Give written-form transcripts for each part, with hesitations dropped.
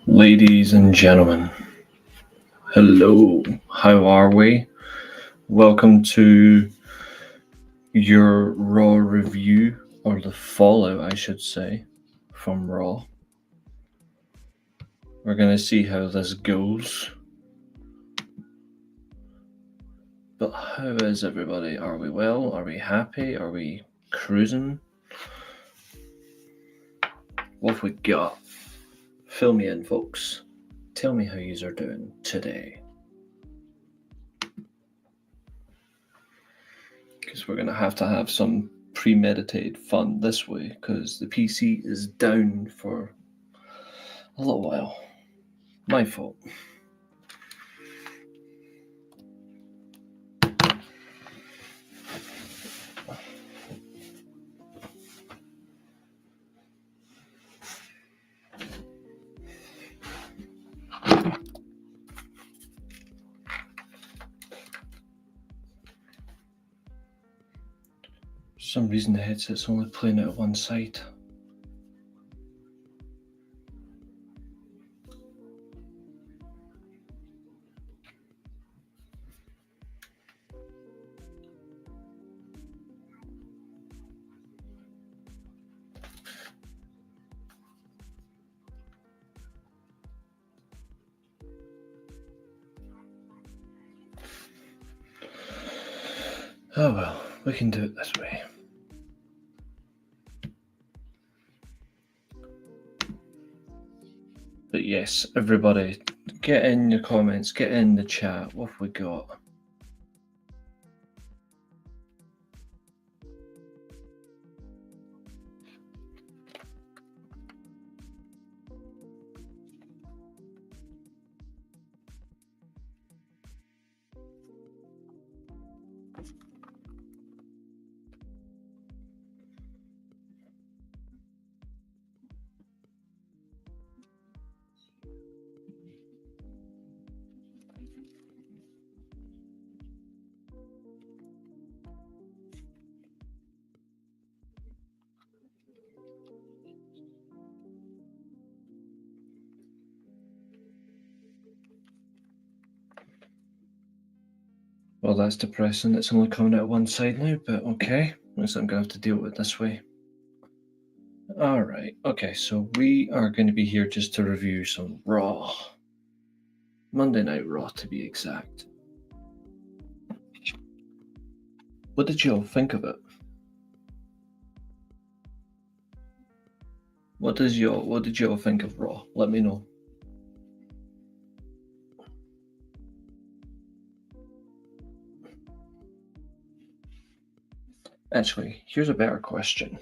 Ladies and gentlemen, hello, how are we? Welcome to your Raw review, or the fallout, I should say, from Raw. We're going to see how this goes. But how is everybody? Are we well? Are we happy? Are we cruising? What have we got? Fill me in, folks. Tell me how yous are doing today. Because we're going to have some premeditated fun this way, because the PC is down for a little while. My fault. For some reason the headset's only playing out one side. Oh well, we can do it this way. But yes, everybody, get in your comments, get in the chat. What have we got? Well, that's depressing. It's only coming out one side now, but okay. I guess I'm going to have to deal with it this way. Alright, okay, so we are going to be here just to review some Raw. Monday Night Raw, to be exact. What did you all think of it? What did you all think of Raw? Let me know. Actually, here's a better question.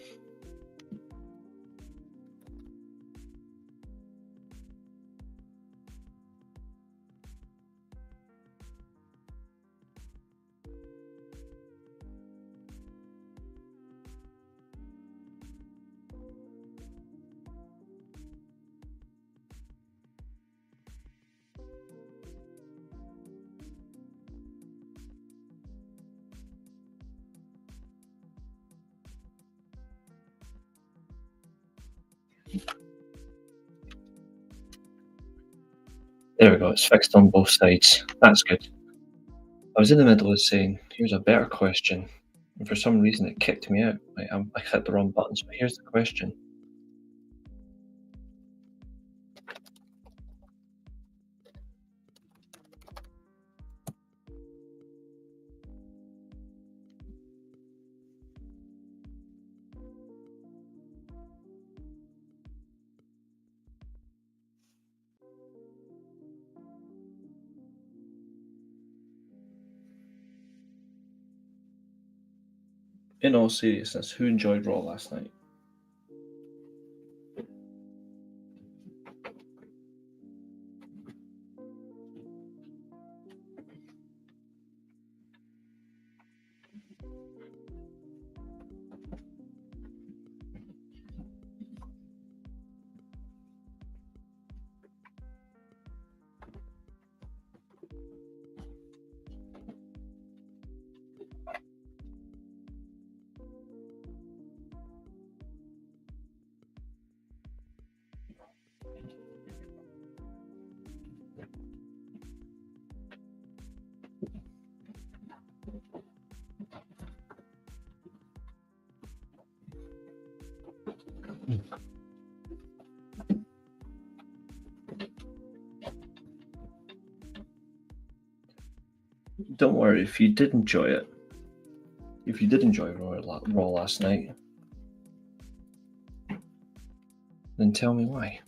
There we go, it's fixed on both sides. That's good. I was in the middle of saying, here's a better question, and for some reason it kicked me out. I hit the wrong button, so here's the question. In all seriousness, who enjoyed Raw last night? Don't worry, if you did enjoy it, if you did enjoy Raw last night, then tell me why.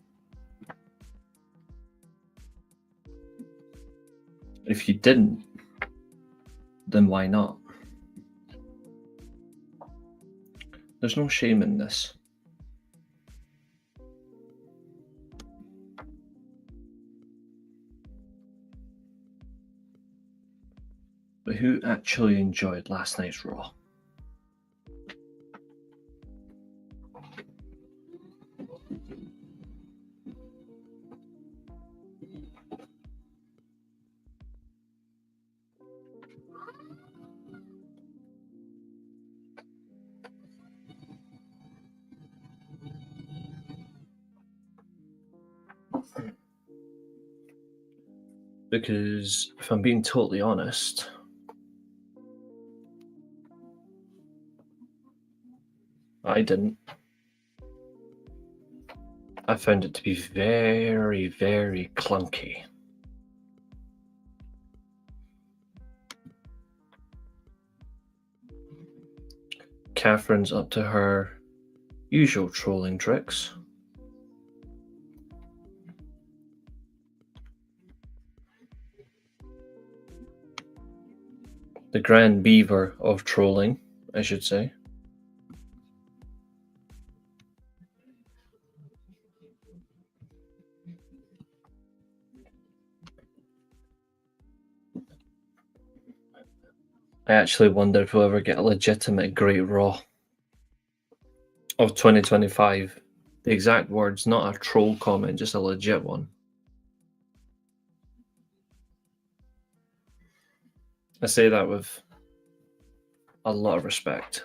If you didn't, then why not? There's no shame in this. But who actually enjoyed last night's Raw? Because if I'm being totally honest, I didn't. I found it to be very, very clunky. Catherine's up to her usual trolling tricks. The Grand Beaver of trolling, I should say. I actually wonder if we'll ever get a legitimate Great Raw of 2025. The exact words, not a troll comment, just a legit one. I say that with a lot of respect.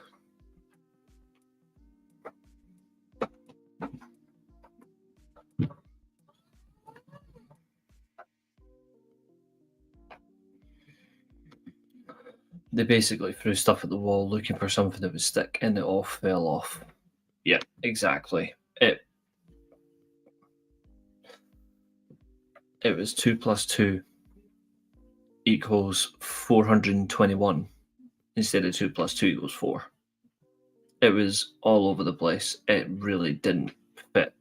They basically threw stuff at the wall looking for something that would stick, and it all fell off. Yeah, exactly. It was 2 plus 2 equals 421 instead of 2 plus 2 equals 4. It was all over the place. It really didn't fit.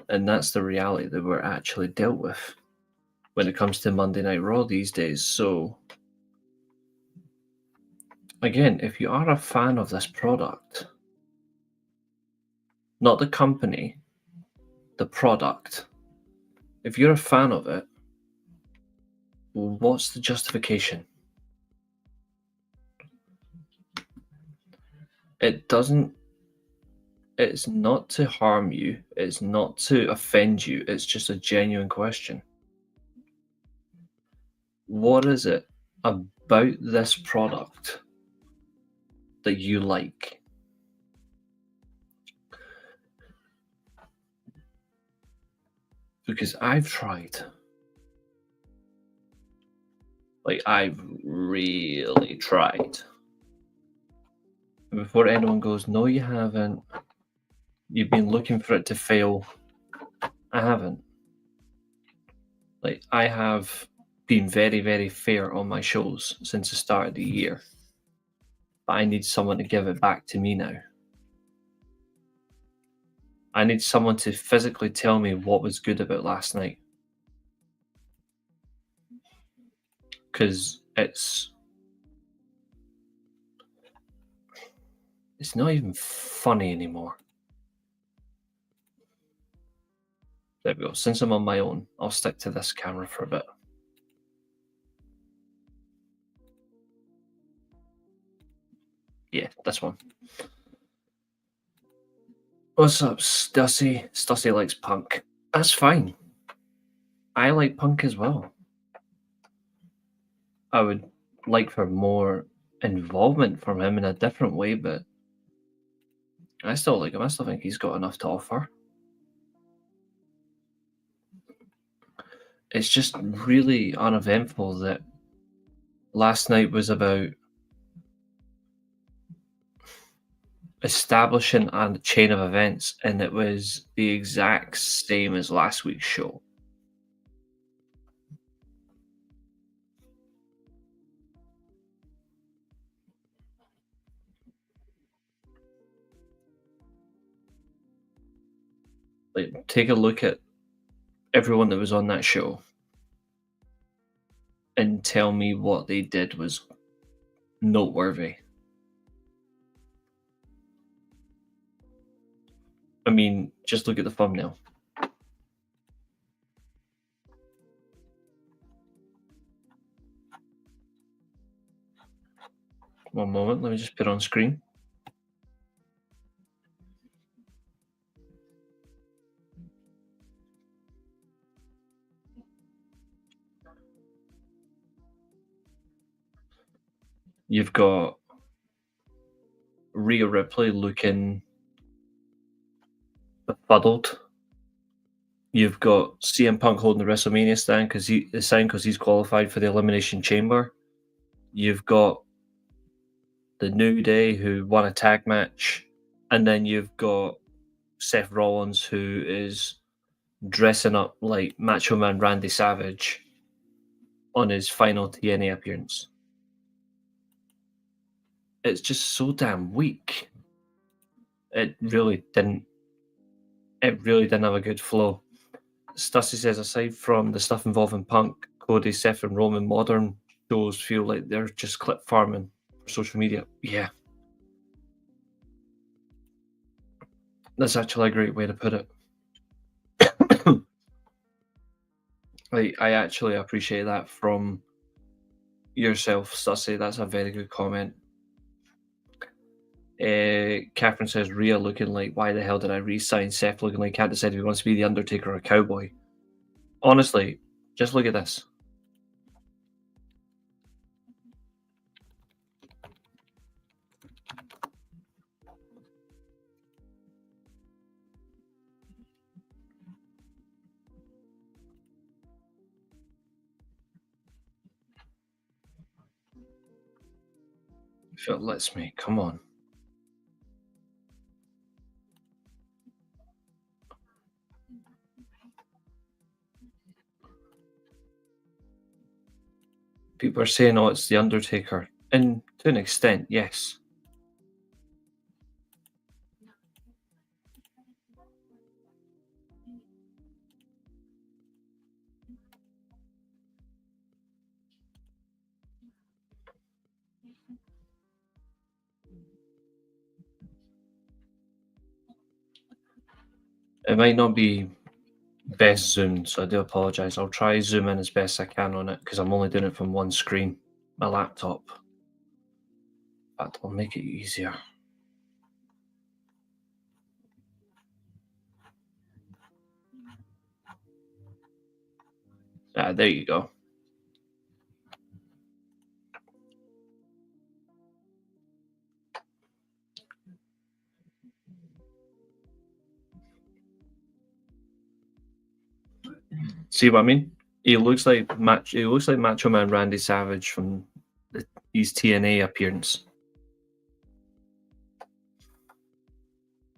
And that's the reality that we're actually dealt with when it comes to Monday Night Raw these days. So, again, if you are a fan of this product, not the company, the product, if you're a fan of it, what's the justification? It's not to harm you, it's not to offend you, it's just a genuine question. What is it about this product that you like? Because I've tried. Like, I've really tried. And before anyone goes, no, you haven't. You've been looking for it to fail. I haven't. Like, I have been very, very fair on my shows since the start of the year. But I need someone to give it back to me now. I need someone to physically tell me what was good about last night. Because it's not even funny anymore. There we go. Since I'm on my own, I'll stick to this camera for a bit. Yeah, this one. What's up, Stussy? Stussy likes Punk. That's fine. I like Punk as well. I would like for more involvement from him in a different way, but I still like him. I still think he's got enough to offer. It's just really uneventful that last night was about establishing a chain of events, and it was the exact same as last week's show. Like, take a look at everyone that was on that show and tell me what they did was noteworthy. I mean, just look at the thumbnail. One moment, let me just put it on screen. You've got Rhea Ripley looking befuddled. You've got CM Punk holding the WrestleMania sign because he's qualified for the Elimination Chamber. You've got the New Day who won a tag match, and then you've got Seth Rollins who is dressing up like Macho Man Randy Savage on his final TNA appearance. It's just so damn weak. It really didn't. It really didn't have a good flow. Stussy says, aside from the stuff involving Punk, Cody, Seth, and Roman, modern shows feel like they're just clip farming for social media. Yeah. That's actually a great way to put it. I actually appreciate that from yourself, Stussy. That's a very good comment. Catherine says, Rhea looking like, why the hell did I re-sign? Seth looking like, can't decide if he wants to be the Undertaker or a cowboy. Honestly, just look at this. If it lets me, come on. People are saying, oh, it's the Undertaker. And to an extent, yes. It might not be best zoomed, so I do apologise. I'll try zoom in as best I can on it because I'm only doing it from one screen, my laptop. In fact, I'll make it easier. There you go. See what I mean? He looks like Macho Man Randy Savage from his TNA appearance.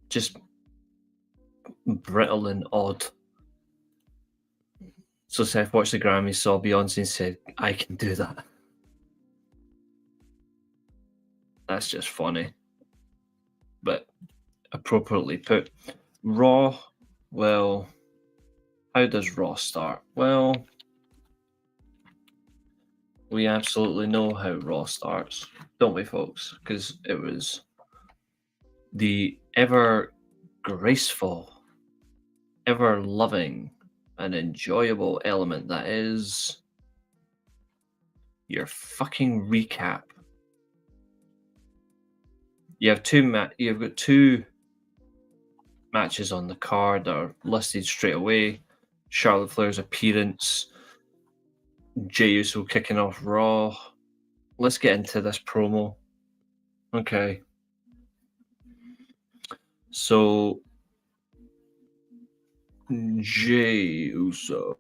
Just brittle and odd. So Seth watched the Grammys, saw Beyonce and said, I can do that. That's just funny. But appropriately put. Raw, well, how does Raw start? Well, we absolutely know how Raw starts, don't we, folks? Because it was the ever graceful, ever loving, and enjoyable element that is your fucking recap. You've got two matches on the card that are listed straight away. Charlotte Flair's appearance, Jey Uso kicking off Raw. Let's get into this promo. Okay. So, Jey Uso.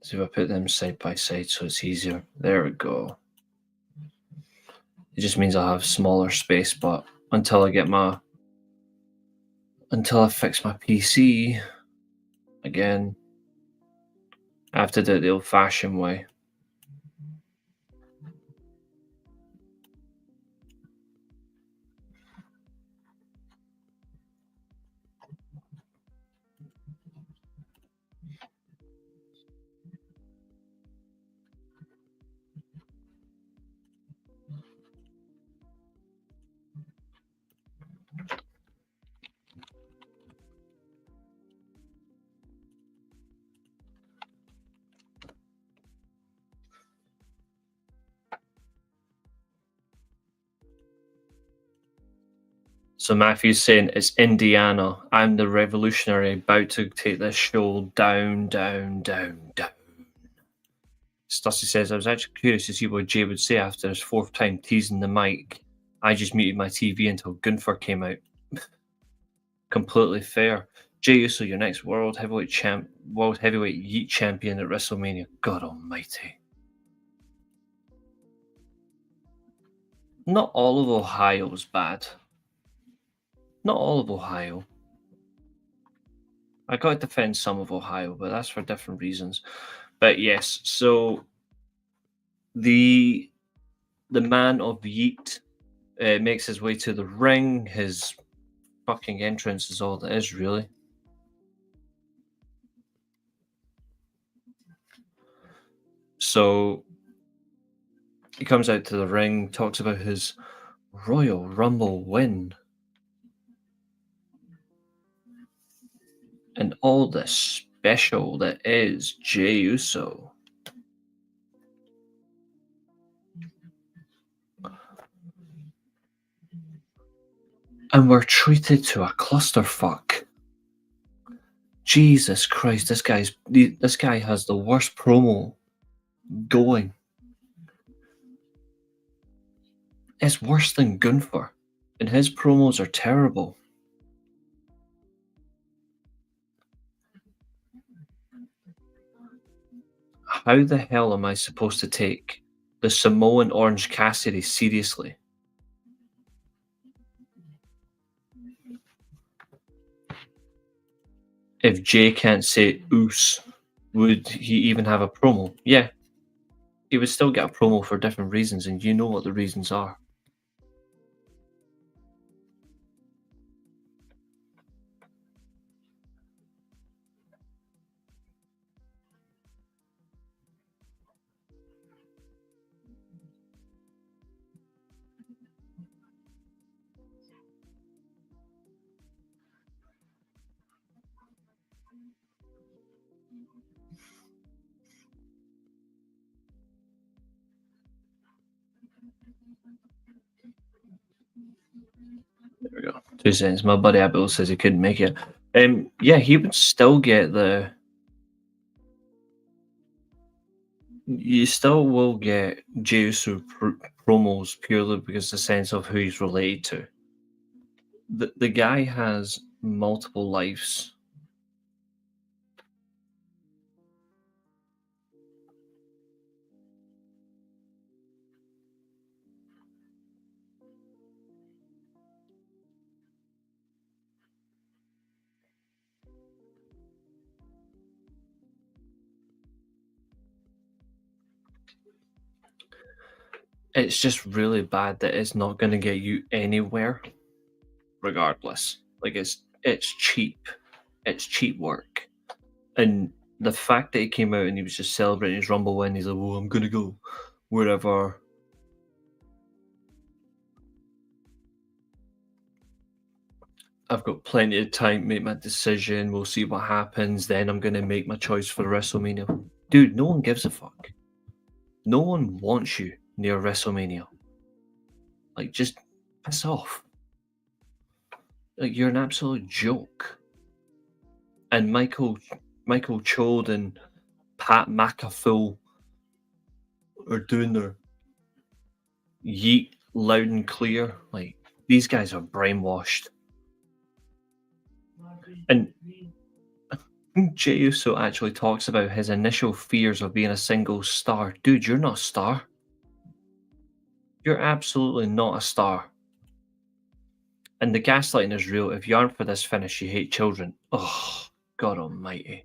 See if I put them side by side so it's easier. There we go. It just means I'll have smaller space, but until I fix my PC again, I have to do it the old-fashioned way. So Matthew's saying it's Indiana. I'm the revolutionary about to take this show down, down, down, down. Stussy says, I was actually curious to see what Jay would say after his fourth time teasing the mic. I just muted my TV until Gunther came out. Completely fair. Jay Uso, your next world heavyweight yeet champion at WrestleMania. God almighty. Not all of Ohio is bad. Not all of Ohio. I got to defend some of Ohio, but that's for different reasons. But yes, so the man of Yeet makes his way to the ring. His fucking entrance is all that is, really. So he comes out to the ring, talks about his Royal Rumble win. And all the special that is Jey Uso. And we're treated to a clusterfuck. Jesus Christ, this guy has the worst promo going. It's worse than Gunther, and his promos are terrible. How the hell am I supposed to take the Samoan Orange Cassidy seriously? If Jay can't say oos, would he even have a promo? Yeah. He would still get a promo for different reasons, and you know what the reasons are. There we go. 2 seconds. My buddy Abiel says he couldn't make it. Yeah, he would still get the. You still will get Jey Uso promos purely because the sense of who he's related to. The guy has multiple lives. It's just really bad that it's not going to get you anywhere, regardless. Like it's cheap. It's cheap work. And the fact that he came out and he was just celebrating his Rumble win, he's like, well, I'm going to go wherever. I've got plenty of time to make my decision. We'll see what happens. Then I'm going to make my choice for WrestleMania. Dude, no one gives a fuck. No one wants you near WrestleMania. Like, just piss off. Like, you're an absolute joke. And Michael Chode and Pat McAfee are doing their yeet loud and clear. Like, these guys are brainwashed. And Jey Uso actually talks about his initial fears of being a single star. Dude, you're not a star. You're absolutely not a star. And the gaslighting is real. If you aren't for this finish, you hate children. Oh, God almighty.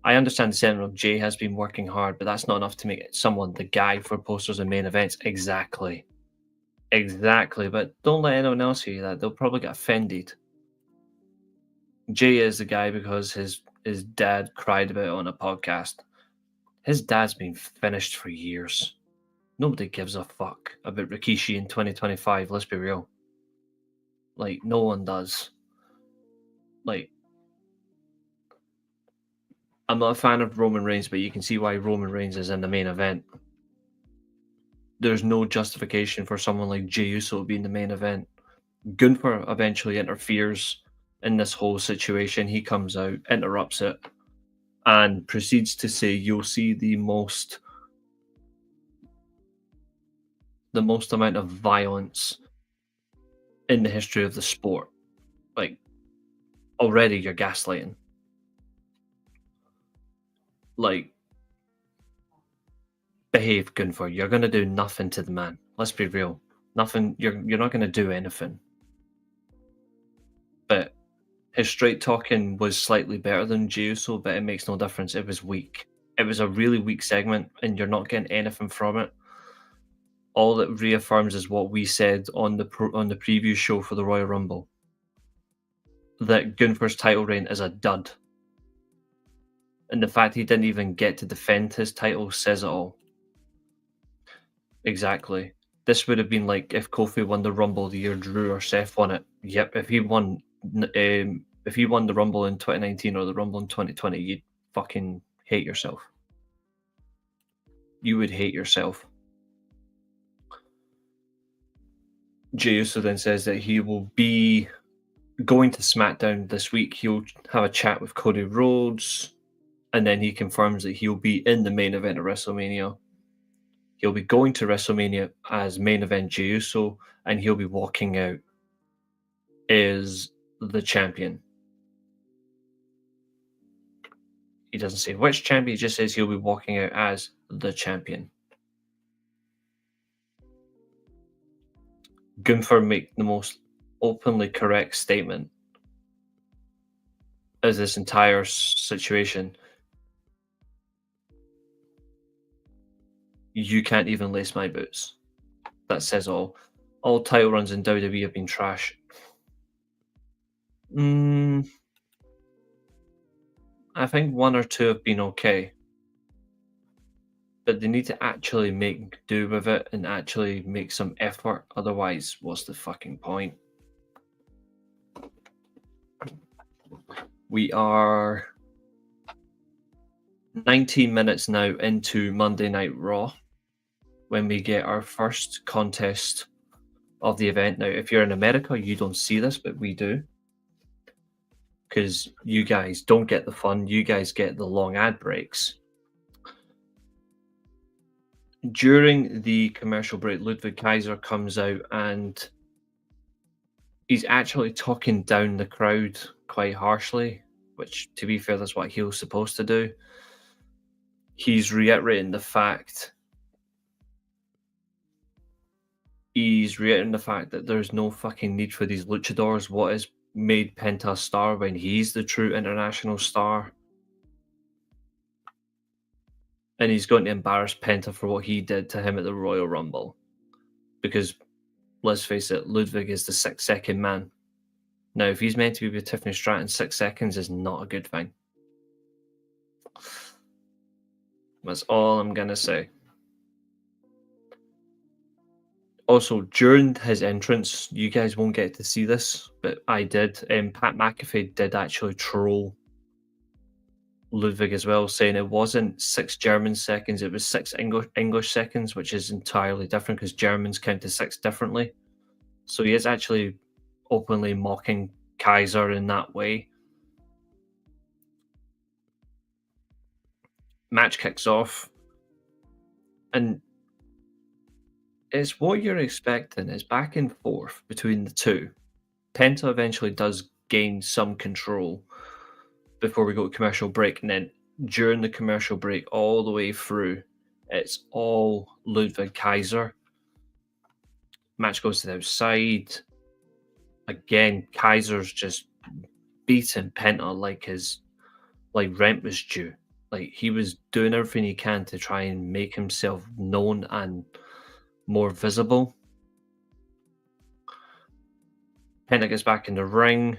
I understand the sentiment of Jay has been working hard, but that's not enough to make someone the guy for posters and main events. Exactly. Exactly. But don't let anyone else hear that. They'll probably get offended. Jay is the guy because his dad cried about it on a podcast. His dad's been finished for years. Nobody gives a fuck about Rikishi in 2025, let's be real. Like, no one does. Like, I'm not a fan of Roman Reigns, but you can see why Roman Reigns is in the main event. There's no justification for someone like Jey Uso being the main event. Gunther eventually interferes in this whole situation. He comes out, interrupts it, and proceeds to say, "You'll see the most amount of violence in the history of the sport." Like, already you're gaslighting. Like, behave, Gunther. You're gonna do nothing to the man. Let's be real. Nothing. You're not gonna do anything. But his straight talking was slightly better than Jey Uso, but it makes no difference. It was weak. It was a really weak segment, and you're not getting anything from it. All it reaffirms is what we said on the preview show for the Royal Rumble, that Gunther's title reign is a dud, and the fact he didn't even get to defend his title says it all. Exactly. This would have been like if Kofi won the Rumble the year Drew or Seth won it. Yep, if he won the Rumble in 2019 or the Rumble in 2020, you'd fucking hate yourself. You would hate yourself. Jey Uso then says that he will be going to SmackDown this week. He'll have a chat with Cody Rhodes, and then he confirms that he'll be in the main event of WrestleMania. He'll be going to WrestleMania as main event Jey Uso, and he'll be walking out as the champion. He doesn't say which champion, he just says he'll be walking out as the champion. Gunther make the most openly correct statement as this entire situation. You can't even lace my boots. That says all. All title runs in WWE have been trash. I think one or two have been okay. But they need to actually make do with it and actually make some effort. Otherwise, what's the fucking point? We are 19 minutes now into Monday Night Raw when we get our first contest of the event. Now, if you're in America, you don't see this, but we do. Because you guys don't get the fun. You guys get the long ad breaks. During the commercial break, Ludwig Kaiser comes out and he's actually talking down the crowd quite harshly, which, to be fair, that's what he was supposed to do. He's reiterating the fact that there's no fucking need for these luchadors. What has made Penta a star when he's the true international star? And he's going to embarrass Penta for what he did to him at the Royal Rumble. Because, let's face it, Ludwig is the 6-second man. Now, if he's meant to be with Tiffany Stratton, 6 seconds is not a good thing. That's all I'm going to say. Also, during his entrance, you guys won't get to see this, but I did. Pat McAfee did actually troll Ludwig as well, saying it wasn't 6 German seconds, it was 6 English seconds, which is entirely different because Germans count to 6 differently. So he is actually openly mocking Kaiser in that way. Match kicks off, and it's what you're expecting. It's back and forth between the two. Penta eventually does gain some control, before we go to commercial break, and then during the commercial break, all the way through, it's all Ludwig Kaiser. Match goes to the outside. Again, Kaiser's just beating Penta like rent was due. Like he was doing everything he can to try and make himself known and more visible. Penta gets back in the ring,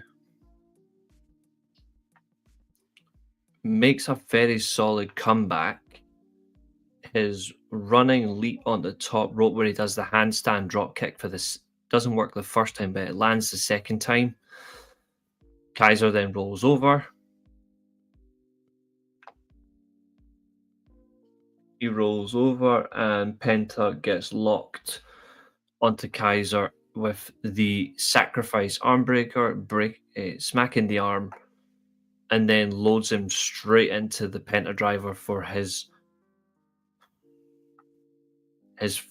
makes a very solid comeback. His running leap on the top rope where he does the handstand drop kick for this doesn't work the first time, but it lands the second time. Kaiser then rolls over. He rolls over and Penta gets locked onto Kaiser with the sacrifice armbreaker, smacking the arm, and then loads him straight into the Penta driver for his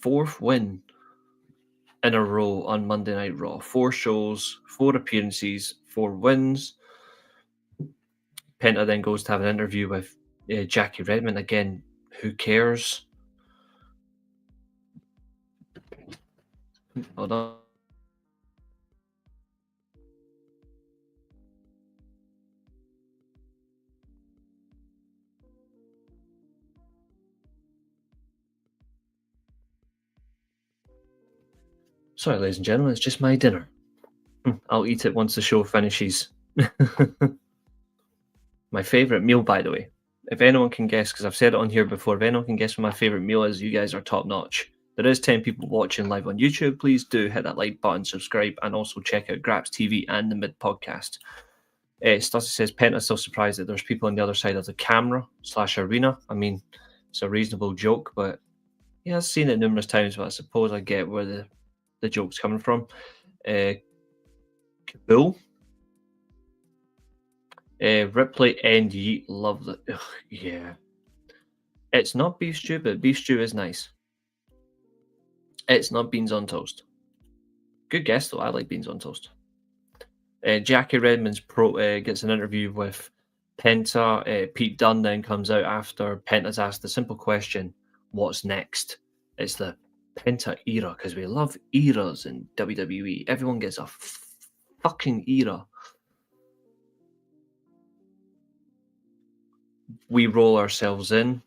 fourth win in a row on Monday Night Raw. 4 shows, 4 appearances, 4 wins. Penta then goes to have an interview with Jackie Redmond. Again, who cares? Hold on. Sorry, ladies and gentlemen, it's just my dinner. I'll eat it once the show finishes. My favourite meal, by the way. If anyone can guess, because I've said it on here before, if anyone can guess what my favourite meal is, you guys are top notch. There is 10 people watching live on YouTube. Please do hit that like button, subscribe, and also check out Graps TV and the Mid Podcast. Stussy says, Penta's still surprised that there's people on the other side of the camera / arena. I mean, it's a reasonable joke, but yeah, I've seen it numerous times, but I suppose I get where the joke's coming from. Kabul. Ripley and Yeet love the... Ugh, yeah. It's not beef stew, but beef stew is nice. It's not beans on toast. Good guess, though. I like beans on toast. Jackie Redmond's gets an interview with Penta. Pete Dunne then comes out after Penta's asked the simple question, what's next? It's the Penta era, because we love eras in WWE. Everyone gets a fucking era. We roll ourselves in.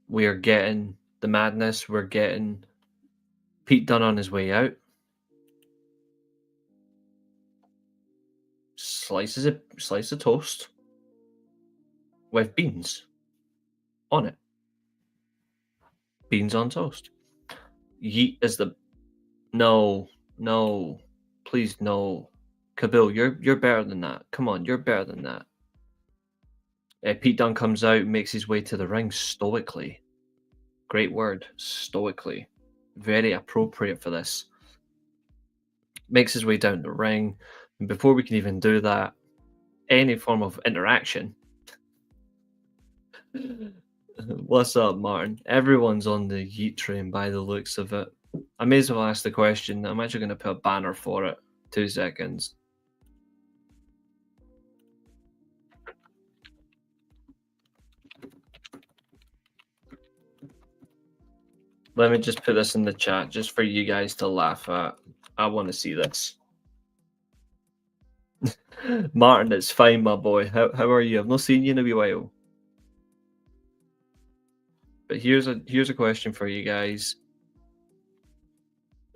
We are getting the madness. We're getting Pete Dunne on his way out. Slice of toast with beans on it. Beans on toast. Yeet is the... No, please no. Kabil, you're better than that. Come on, you're better than that. Pete Dunne comes out, makes his way to the ring stoically. Great word, stoically. Very appropriate for this. Makes his way down the ring. And before we can even do that, any form of interaction. What's up, Martin? Everyone's on the Yeet train by the looks of it. I may as well ask the question. I'm actually going to put a banner for it. 2 seconds. Let me just put this in the chat just for you guys to laugh at. I want to see this. Martin, it's fine, my boy. How are you? I've not seen you in a wee while. But here's a question for you guys.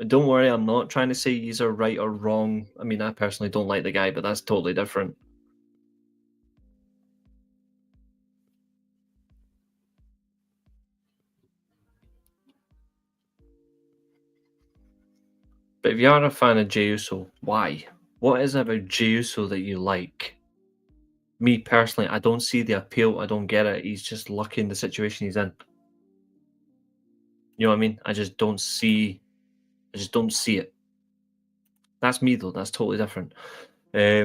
Don't worry, I'm not trying to say these are right or wrong. I mean, I personally don't like the guy, but that's totally different. But if you are a fan of Jey Uso, why? What is it about Jey Uso that you like? Me personally, I don't see the appeal. I don't get it. He's just lucky in the situation he's in. You know what I mean? I just don't see it. That's me though. That's totally different. I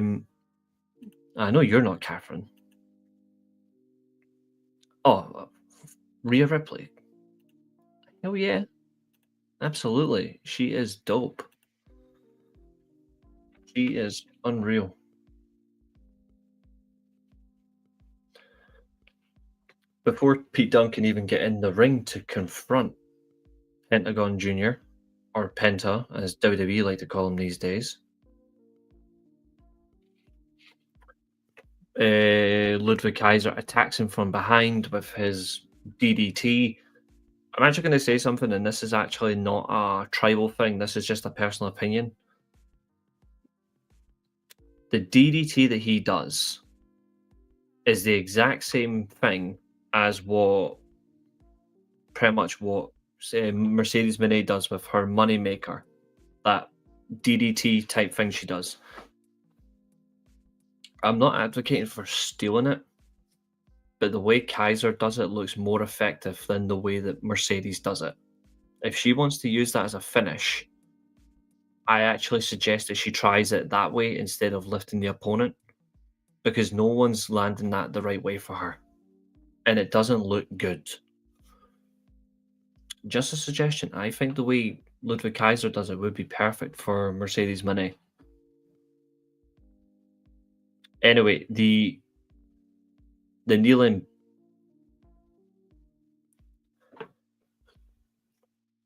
know you're not Catherine. Oh, Rhea Ripley. Hell yeah. Absolutely. She is dope. She is unreal. Before Pete Dunne can even get in the ring to confront Pentagon Jr., or Penta, as WWE like to call him these days, Ludwig Kaiser attacks him from behind with his DDT. I'm actually going to say something, and this is actually not a tribal thing. This is just a personal opinion. The DDT that he does is the exact same thing as pretty much what Mercedes Moné does with her moneymaker. That DDT type thing she does. I'm not advocating for stealing it, but the way Kaiser does it looks more effective than the way that Mercedes does it. If she wants to use that as a finish, I actually suggest that she tries it that way instead of lifting the opponent, because no one's landing that the right way for her, and it doesn't look good. Just a suggestion. I think the way Ludwig Kaiser does it would be perfect for Mercedes Moné. Anyway, the kneeling,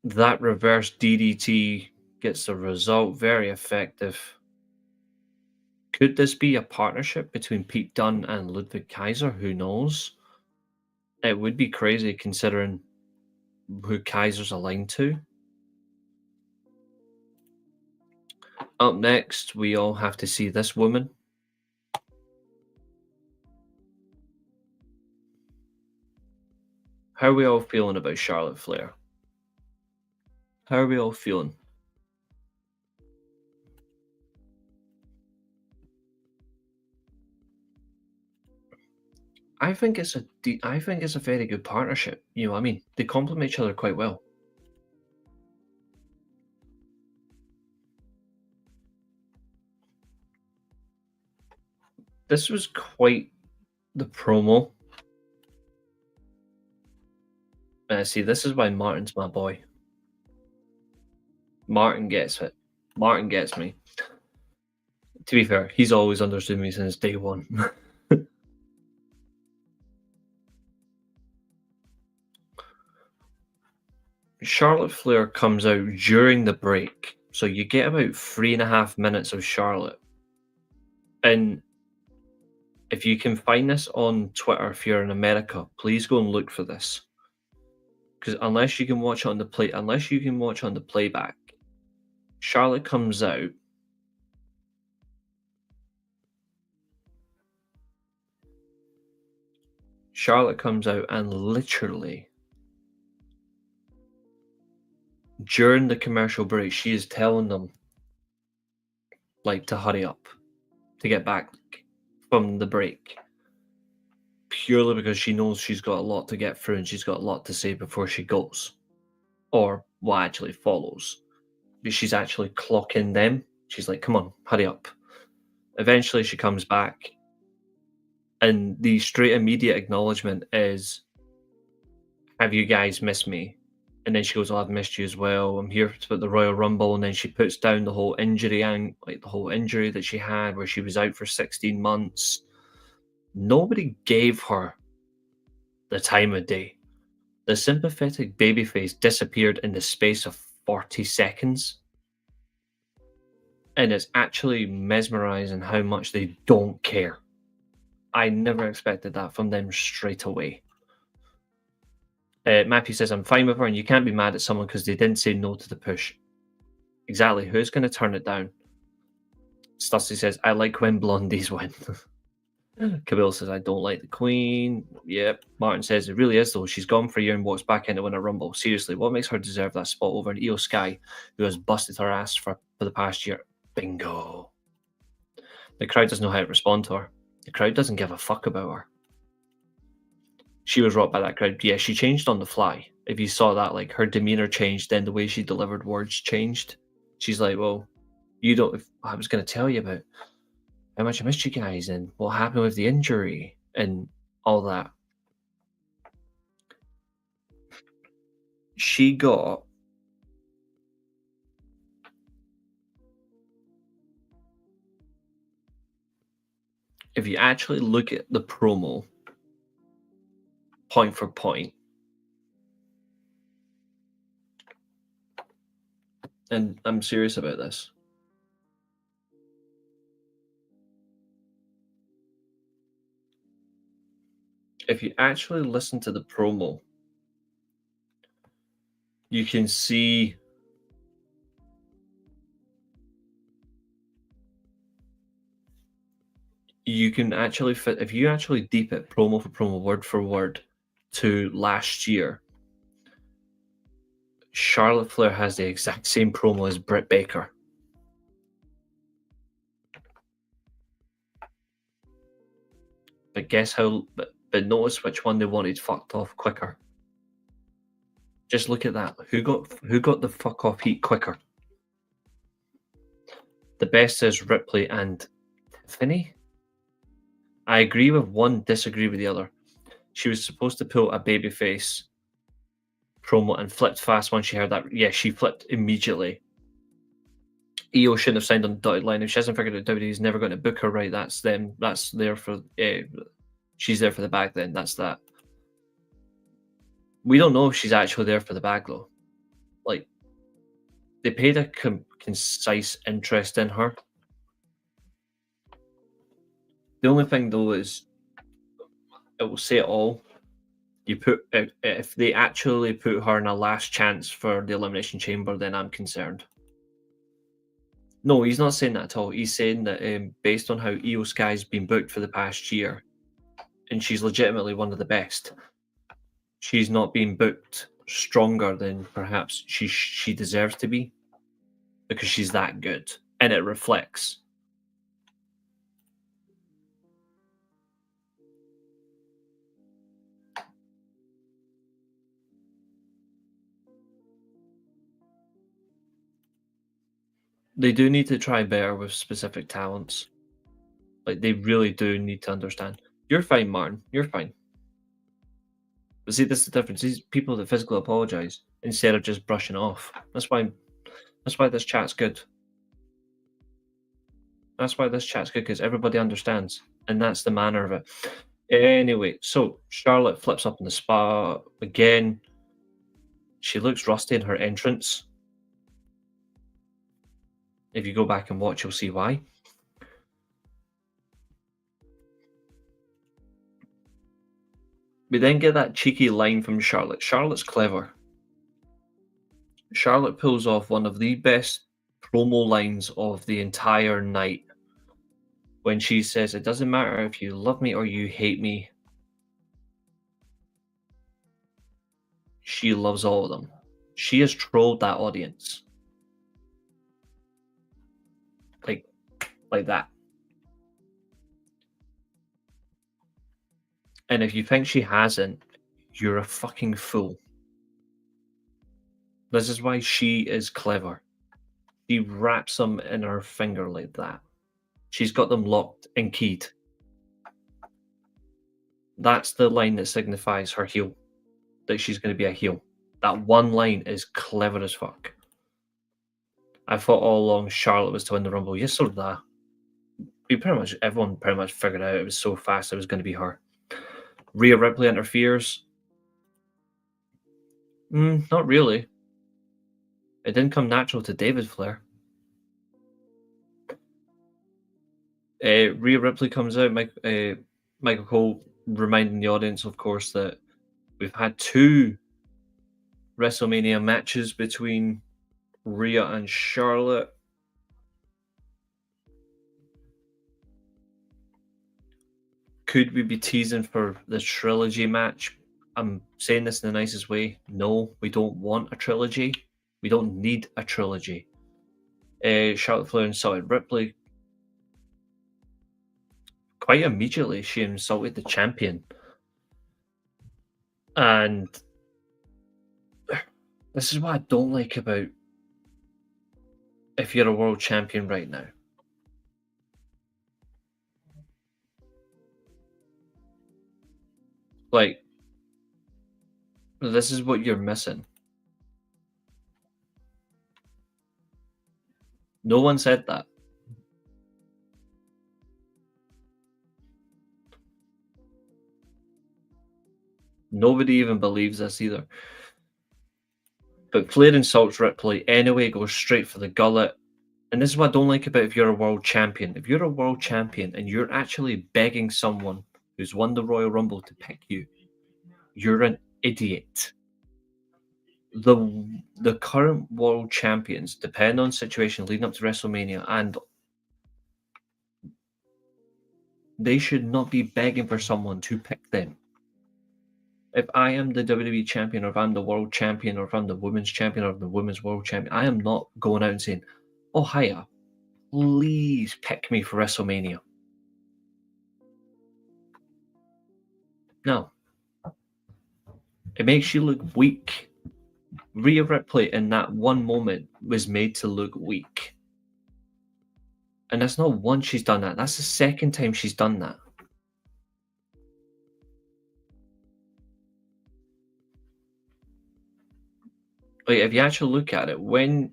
that reverse DDT gets the result. Very effective. Could this be a partnership between Pete Dunne and Ludwig Kaiser? Who knows? It would be crazy considering who Kaiser's aligned to. Up next, we all have to see this woman. How are we all feeling about Charlotte Flair? How are we all feeling? I think it's a very good partnership. You know what I mean? They complement each other quite well. This was quite the promo. See, this is why Martin's my boy. Martin gets it. Martin gets me. To be fair, he's always understood me since day one. Charlotte Flair comes out during the break, so you get about 3.5 minutes of Charlotte. And if you can find this on Twitter, if you're in America, please go and look for this. Because unless you can watch on the playback, Charlotte comes out. Charlotte comes out and literally during the commercial break, she is telling them like to hurry up to get back from the break. Purely because she knows she's got a lot to get through and she's got a lot to say before she goes. Or what actually follows. But she's actually clocking them. She's like, come on, hurry up. Eventually she comes back. And the straight immediate acknowledgement is, have you guys missed me? And then she goes, oh, I've missed you as well. I'm here for the Royal Rumble. And then she puts down the whole injury that she had where she was out for 16 months. Nobody gave her the time of day. The sympathetic babyface disappeared in the space of 40 seconds. And it's actually mesmerizing how much they don't care. I never expected that from them straight away. Matthew says, I'm fine with her, and you can't be mad at someone because they didn't say no to the push. Exactly. Who's going to turn it down? Stussy says, I like when blondies win. Camille says, I don't like the Queen. Yep. Martin says, it really is, though. She's gone for a year and walks back in to win a Rumble. Seriously, what makes her deserve that spot over an Io Sky who has busted her ass for the past year? Bingo. The crowd doesn't know how to respond to her. The crowd doesn't give a fuck about her. She was rocked by that crowd. Yeah, she changed on the fly. If you saw that, like her demeanor changed, then the way she delivered words changed. She's like, well, you don't. I was going to tell you about how much I missed you guys and what happened with the injury and all that. She got if you actually look at the promo, point for point. And I'm serious about this. If you actually listen to the promo, you can see you can actually fit if you actually deep it promo for promo, word for word to last year. Charlotte Flair has the exact same promo as Britt Baker. But guess how? But notice which one they wanted fucked off quicker. Just look at that. Who got the fuck off heat quicker? The best is Ripley and Tiffany. I agree with one, disagree with the other. She was supposed to pull a babyface promo and flipped fast when she heard that. Yeah, she flipped immediately. EO shouldn't have signed on the dotted line. If she hasn't figured out WWE's never going to book her right, that's them. That's there for. She's there for the bag. Then that's that. We don't know if she's actually there for the bag though. Like they paid a concise interest in her. The only thing though is, it will say it all. You put if they actually put her in a last chance for the Elimination Chamber, then I'm concerned. No, he's not saying that at all. He's saying that based on how Io Sky's been booked for the past year, and she's legitimately one of the best, she's not being booked stronger than perhaps she deserves to be, because she's that good, and it reflects. They do need to try better with specific talents. Like, they really do need to understand. You're fine, Martin. You're fine. But see, this is the difference. These people that physically apologize instead of just brushing off. That's why this chat's good. That's why this chat's good, because everybody understands, and that's the manner of it. Anyway, so Charlotte flips up in the spa again. She looks rusty in her entrance. If you go back and watch, you'll see why. We then get that cheeky line from Charlotte. Charlotte's clever. Charlotte pulls off one of the best promo lines of the entire night when she says, "It doesn't matter if you love me or you hate me." She loves all of them. She has trolled that audience. Like that. And if you think she hasn't, you're a fucking fool. This is why she is clever. She wraps them in her finger like that. She's got them locked and keyed. That's the line that signifies her heel, that she's going to be a heel. That one line is clever as fuck. I thought all along Charlotte was to win the Rumble. Yes, so did I. Everyone pretty much figured out it was so fast it was going to be her. Rhea Ripley interferes. Not really. It didn't come natural to David Flair. Rhea Ripley comes out. Michael Cole reminding the audience, of course, that we've had 2 WrestleMania matches between Rhea and Charlotte. Could we be teasing for the trilogy match? I'm saying this in the nicest way. No, we don't want a trilogy. We don't need a trilogy. Charlotte Flair insulted Ripley. Quite immediately, she insulted the champion. And this is what I don't like about if you're a world champion right now. Like, this is what you're missing. No one said that. Nobody even believes this either. But Flair insults Ripley anyway, goes straight for the gullet. And this is what I don't like about if you're a world champion. If you're a world champion and you're actually begging someone who's won the Royal Rumble to pick you, you're an idiot. The current world champions, depending on situation leading up to WrestleMania, and they should not be begging for someone to pick them. If I am the WWE champion, or if I'm the world champion, or if I'm the women's champion, or the women's world champion, I am not going out and saying, "Oh, hiya, please pick me for WrestleMania." No. It makes you look weak. Rhea Ripley in that one moment was made to look weak. And that's not once she's done that. That's the second time she's done that. Like, if you actually look at it, when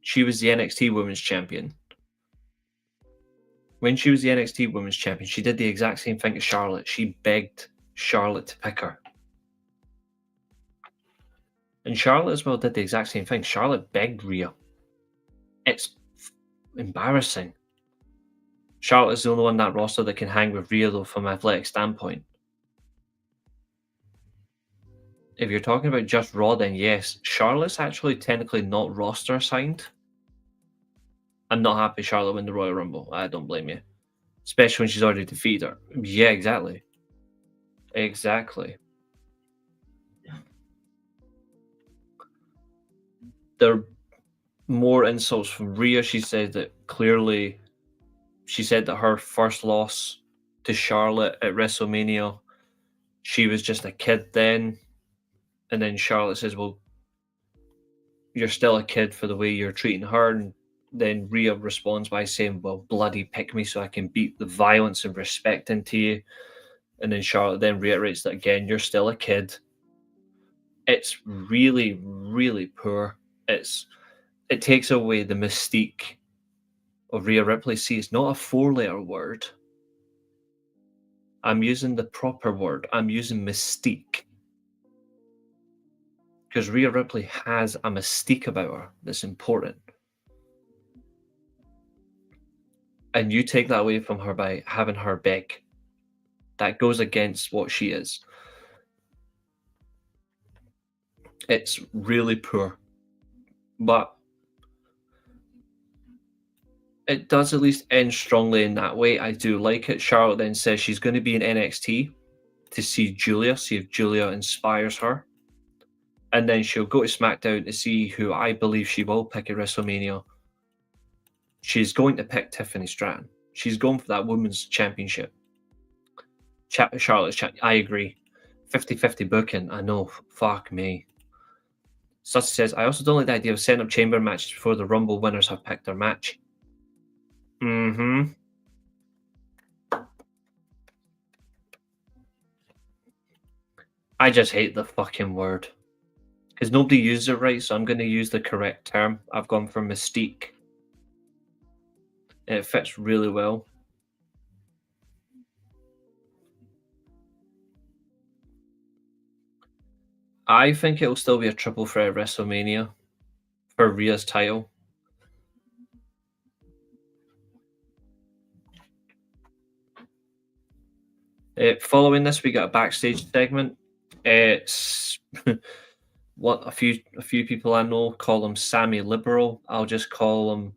she was the NXT Women's Champion, she did the exact same thing as Charlotte. She begged Charlotte to pick her. And Charlotte as well did the exact same thing. Charlotte begged Rhea. It's embarrassing. Charlotte's the only one on that roster that can hang with Rhea, though, from an athletic standpoint. If you're talking about just Raw, then yes, Charlotte's actually technically not roster assigned. I'm not happy Charlotte win the Royal Rumble. I don't blame you. Especially when she's already defeated her. Yeah, exactly. Exactly. There are more insults from Rhea. She said that clearly, she said that her first loss to Charlotte at WrestleMania, she was just a kid then. And then Charlotte says, well, you're still a kid for the way you're treating her. And then Rhea responds by saying, well, bloody pick me so I can beat the violence and respect into you. And then Charlotte then reiterates that again, you're still a kid. It's really, really poor. It takes away the mystique of Rhea Ripley. See, it's not a 4-letter word. I'm using the proper word. I'm using mystique. Because Rhea Ripley has a mystique about her that's important. And you take that away from her by having her beg. That goes against what she is. It's really poor. But it does at least end strongly in that way. I do like it. Charlotte then says she's going to be in NXT to see Julia, see if Julia inspires her. And then she'll go to SmackDown to see who I believe she will pick at WrestleMania. She's going to pick Tiffany Stratton. She's going for that women's championship. Charlotte's I agree. 50-50 booking. I know. Fuck me. Such says, I also don't like the idea of setting up chamber matches before the Rumble winners have picked their match. Mm-hmm. I just hate the fucking word. Because nobody uses it right, so I'm going to use the correct term. I've gone for mystique. And it fits really well. I think it'll still be a triple threat at WrestleMania for Rhea's title. Following this, we got a backstage segment. It's what a few people I know call him Sammy Liberal. I'll just call him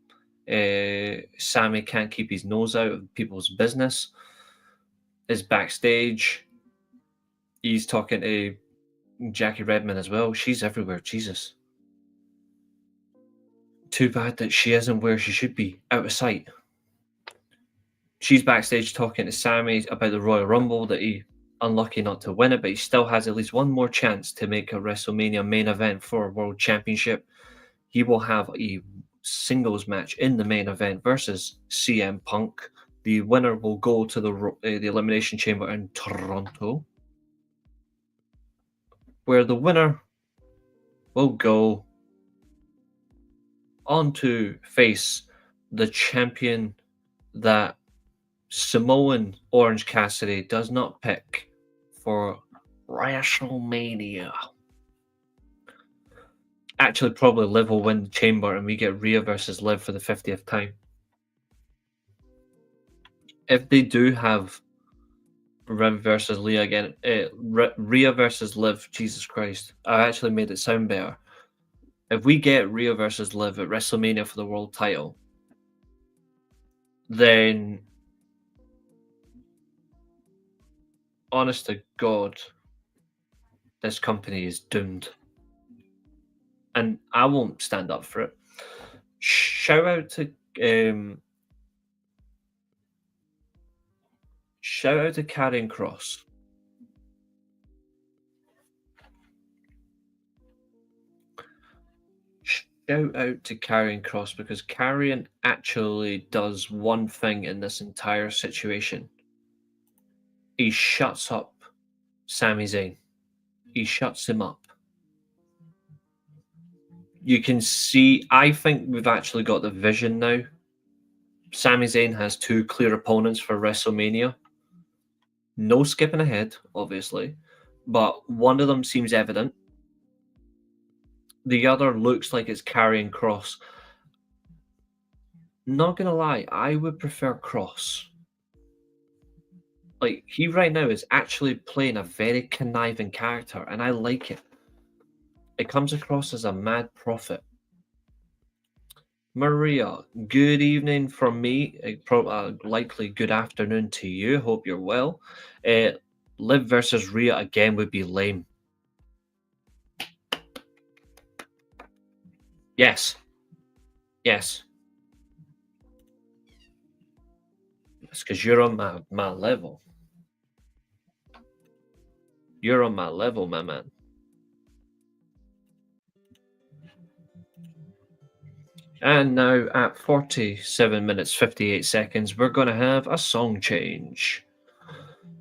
Sammy can't keep his nose out of people's business. Is backstage. He's talking to Jackie Redmond as well. She's everywhere. Jesus. Too bad that she isn't where she should be, out of sight. She's backstage talking to Sammy about the Royal Rumble, that he unlucky not to win it, but he still has at least one more chance to make a WrestleMania main event for a World Championship. He will have a singles match in the main event versus CM Punk. The winner will go to the Elimination Chamber in Toronto, where the winner will go on to face the champion that Samoan Orange Cassidy does not pick for WrestleMania. Actually, probably Liv will win the Chamber and we get Rhea versus Liv for the 50th time. If they do have Rhea versus Leah again, Rhea versus Liv, Jesus Christ, I actually made it sound better. If we get Rhea versus Liv at WrestleMania for the world title, then honest to God, this company is doomed. And I won't stand up for it. Shout out to Karrion Kross. Shout out to Karrion Kross because Karrion actually does one thing in this entire situation. He shuts up Sami Zayn. He shuts him up. You can see, I think we've actually got the vision now. Sami Zayn has two clear opponents for WrestleMania. No skipping ahead, obviously, but one of them seems evident. The other looks like it's Karrion Kross. Not gonna lie, I would prefer Kross. Like, he right now is actually playing a very conniving character, and I like it. It comes across as a mad prophet. Maria, good evening from me. Likely good afternoon to you. Hope you're well. Liv versus Rhea again would be lame. Yes. Yes. It's because you're on my level. You're on my level, my man. And now at 47 minutes 58 seconds, we're going to have a song change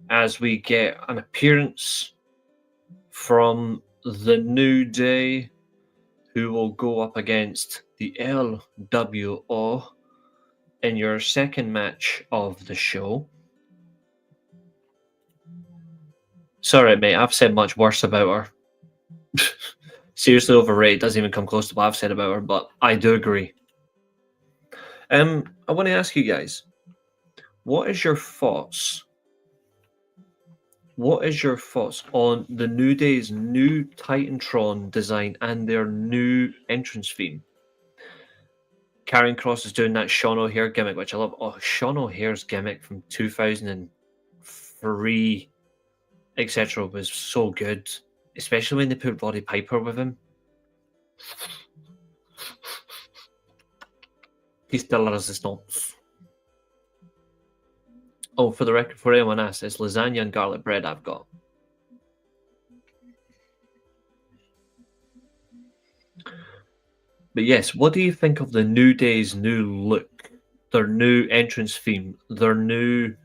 as we get an appearance from the New Day, who will go up against the LWO in your second match of the show. Sorry, mate, I've said much worse about her. Seriously overrated, doesn't even come close to what I've said about her, but I do agree. I want to ask you guys, what is your thoughts? What is your thoughts on the New Day's new Titantron design and their new entrance theme? Karrion Kross is doing that Sean O'Haire gimmick, which I love. Oh, Sean O'Haire's gimmick from 2003, etc., was so good, especially when they put Roddy Piper with him. He's still a resistance. Oh, for the record, for anyone else, it's lasagna and garlic bread I've got. But yes, what do you think of the New Day's new look, their new entrance theme, the new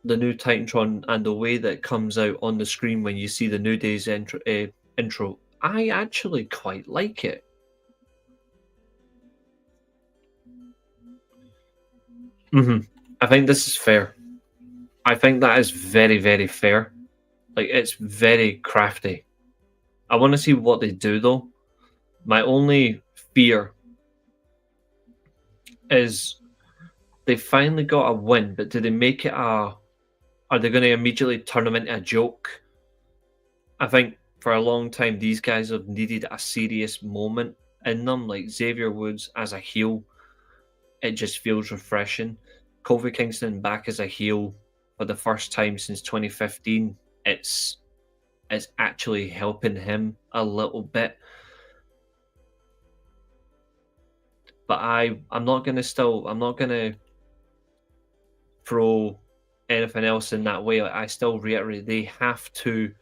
Titantron, and the way that it comes out on the screen when you see the New Day's intro? I actually quite like it. I think this is fair. I think that is very, very fair. Like, it's very crafty. I want to see what they do, though. My only fear is they finally got a win, but do they make it a... Are they going to immediately turn them into a joke? I think for a long time, these guys have needed a serious moment in them, like Xavier Woods as a heel. It just feels refreshing. Kofi Kingston back as a heel for the first time since 2015. It's actually helping him a little bit. But I'm not gonna throw anything else in that way. I still reiterate they have to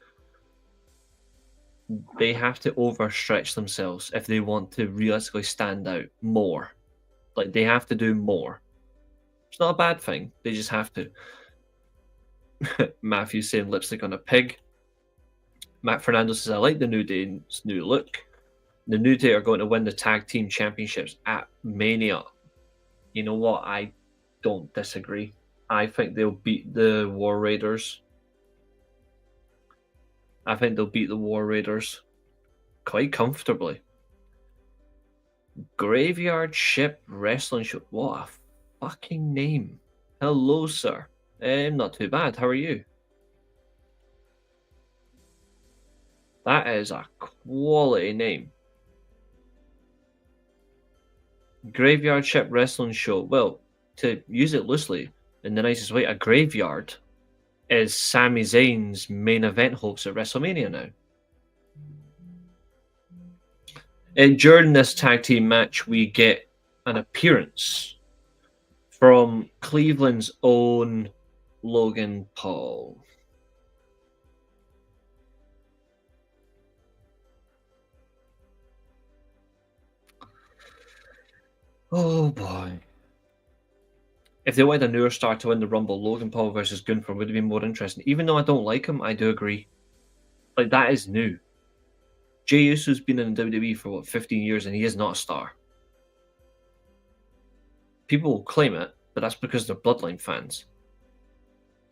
overstretch themselves if they want to realistically stand out more. Like, they have to do more. It's not a bad thing. They just have to. Matthew saying lipstick on a pig. Matt Fernando says, I like the New Day's new look. The New Day are going to win the tag team championships at Mania. You know what? I don't disagree. I think they'll beat the War Raiders. I think they'll beat the War Raiders quite comfortably. Graveyard Ship Wrestling Show. What a fucking name. Hello, sir. Not too bad. How are you? That is a quality name. Graveyard Ship Wrestling Show. Well, to use it loosely, in the nicest way, a graveyard is Sami Zayn's main event host at WrestleMania now. And during this tag team match, we get an appearance from Cleveland's own Logan Paul. Oh boy. If they wanted a newer star to win the Rumble, Logan Paul versus Gunther would have been more interesting. Even though I don't like him, I do agree. Like, that is new. Jey Uso's been in WWE for, 15 years, and he is not a star. People will claim it, but that's because they're Bloodline fans.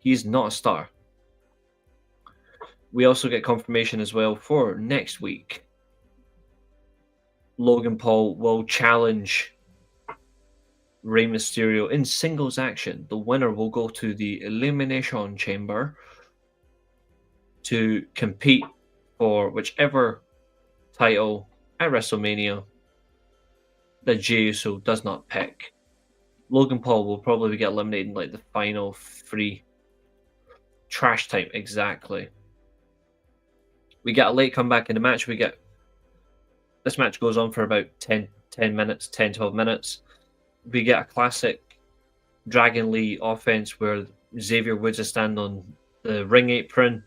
He's not a star. We also get confirmation as well for next week. Logan Paul will challenge Rey Mysterio in singles action. The winner will go to the Elimination Chamber to compete for whichever title at WrestleMania that Jey Uso does not pick. Logan Paul will probably get eliminated in like the final 3. Trash time, exactly. We get a late comeback in the match. This match goes on for about 10 minutes, 10-12 minutes. We get a classic Dragon Lee offense where Xavier Woods is standing on the ring apron.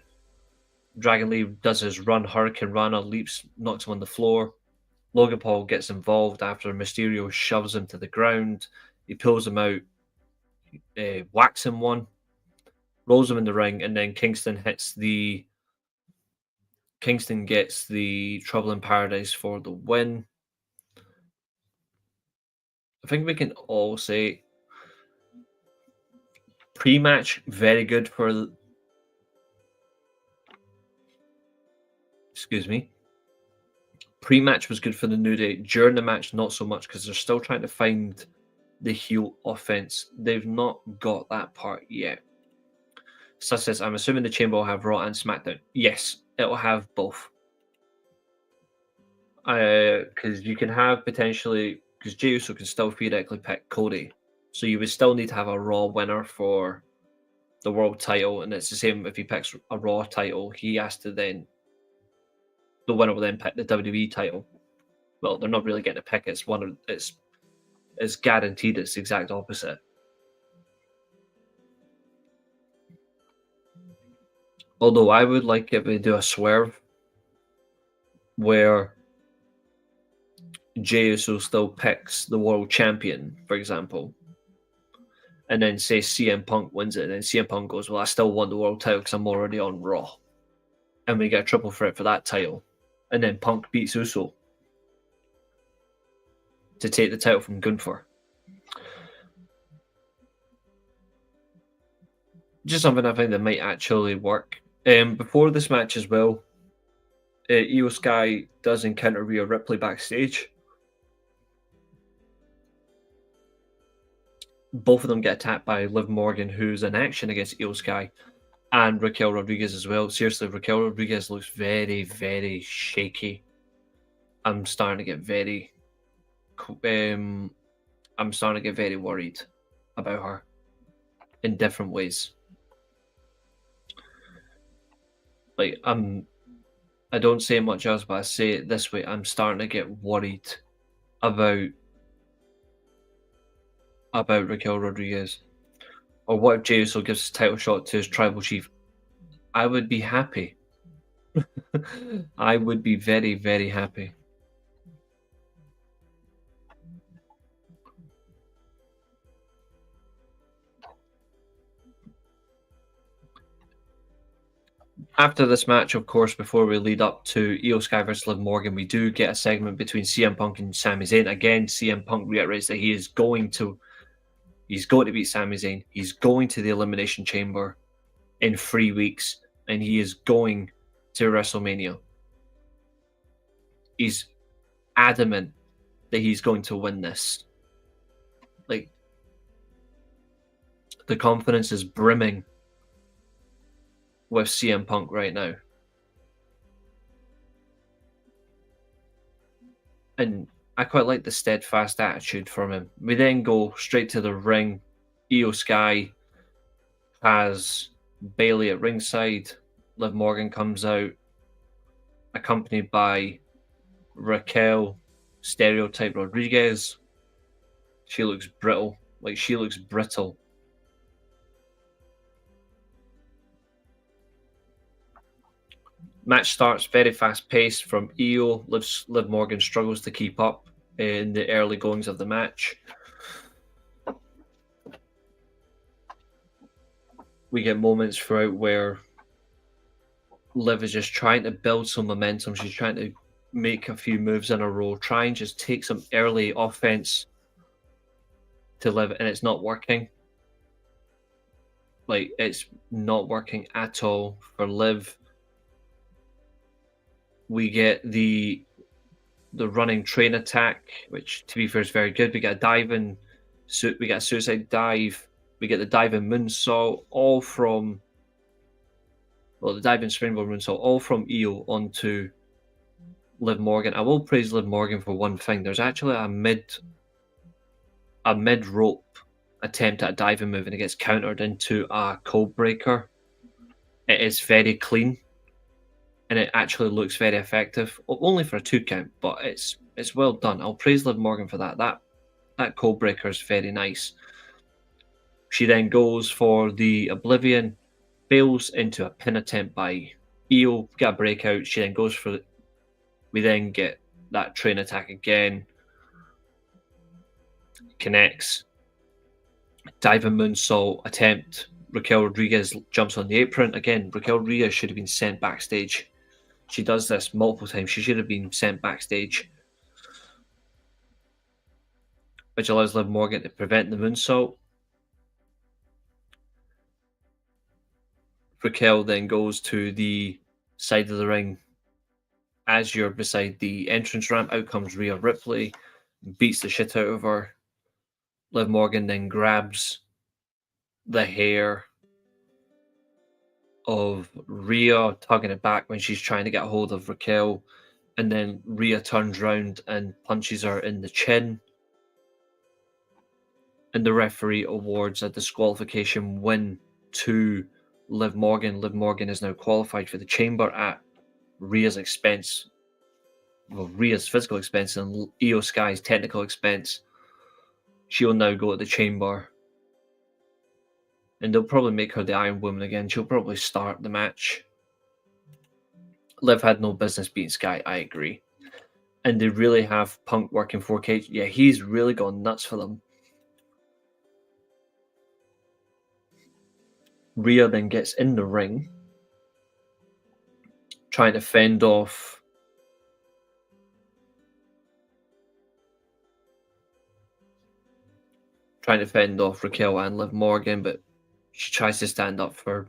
Dragon Lee does his run, Hurricane Rana, leaps, knocks him on the floor. Logan Paul gets involved after Mysterio shoves him to the ground. He pulls him out, whacks him one, rolls him in the ring, and then Kingston gets the Trouble in Paradise for the win. I think we can all say pre-match very good for. Excuse me. Pre-match was good for the New Day. During the match, not so much because they're still trying to find the heel offense. They've not got that part yet. Sus says, I'm assuming the Chamber will have Raw and SmackDown. Yes, it will have both. Because you can have potentially, because Jey Uso can still theoretically pick Cody. So you would still need to have a Raw winner for the world title. And it's the same if he picks a Raw title, he has to then, the winner will then pick the WWE title. Well, they're not really getting a pick. It's guaranteed. It's the exact opposite. Although I would like if they do a swerve where Jey Uso still picks the world champion, for example, and then say CM Punk wins it, and then CM Punk goes, well, I still want the world title because I'm already on Raw. And we get a triple threat for that title. And then Punk beats Uso to take the title from Gunther. Just something I think that might actually work. Before this match as well, Io Sky does encounter Rhea Ripley backstage. Both of them get attacked by Liv Morgan, who's in action against Io Sky, and Raquel Rodriguez as well. Seriously, Raquel Rodriguez looks very, very shaky. I'm starting to get very worried about her in different ways. Like, I don't say much else, but I say it this way. I'm starting to get worried about Raquel Rodriguez. Or what if Jey Uso gives his title shot to his tribal chief? I would be happy. I would be very, very happy. After this match, of course, before we lead up to Io Sky versus Liv Morgan, we do get a segment between CM Punk and Sami Zayn. Again, CM Punk reiterates that he's going to beat Sami Zayn. He's going to the Elimination Chamber in 3 weeks, and he is going to WrestleMania. He's adamant that he's going to win this. Like, the confidence is brimming with CM Punk right now. And I quite like the steadfast attitude from him. We then go straight to the ring. Io Sky has Bailey at ringside. Liv Morgan comes out, accompanied by Raquel Stereotype Rodriguez. She looks brittle. Like, she looks brittle. Match starts very fast paced from Io. Liv Morgan struggles to keep up in the early goings of the match. We get moments throughout where Liv is just trying to build some momentum. She's trying to make a few moves in a row, try and just take some early offense to Liv, and it's not working. Like, it's not working at all for Liv. We get the running train attack, which, to be fair, is very good. We get a diving, we get a suicide dive, we get the diving moonsault, all from, well, the diving springboard moonsault, all from Io onto Liv Morgan. I will praise Liv Morgan for one thing. There's actually a mid rope attempt at a diving move, and it gets countered into a code breaker. It is very clean, and it actually looks very effective. Only for a 2 count, but it's well done. I'll praise Liv Morgan for that. That code breaker is very nice. She then goes for the Oblivion, fails into a pin attempt by Io, get a breakout. She then goes for it. We then get that train attack again. Connects. Diving moonsault attempt. Raquel Rodriguez jumps on the apron. Again, Raquel Rodriguez should have been sent backstage. She does this multiple times. She should have been sent backstage, which allows Liv Morgan to prevent the moonsault. Raquel then goes to the side of the ring. As you're beside the entrance ramp, out comes Rhea Ripley, beats the shit out of her. Liv Morgan then grabs the hair of Rhea, tugging it back when she's trying to get a hold of Raquel, and then Rhea turns around and punches her in the chin. And the referee awards a disqualification win to Liv Morgan. Liv Morgan is now qualified for the chamber at Rhea's expense. Well, Rhea's physical expense and Io Sky's technical expense. She'll now go to the chamber, and they'll probably make her the Iron Woman again. She'll probably start the match. Liv had no business beating Sky, I agree. And they really have Punk working 4K. Yeah, he's really gone nuts for them. Rhea then gets in the ring, trying to fend off Raquel and Liv Morgan, but she tries to stand up for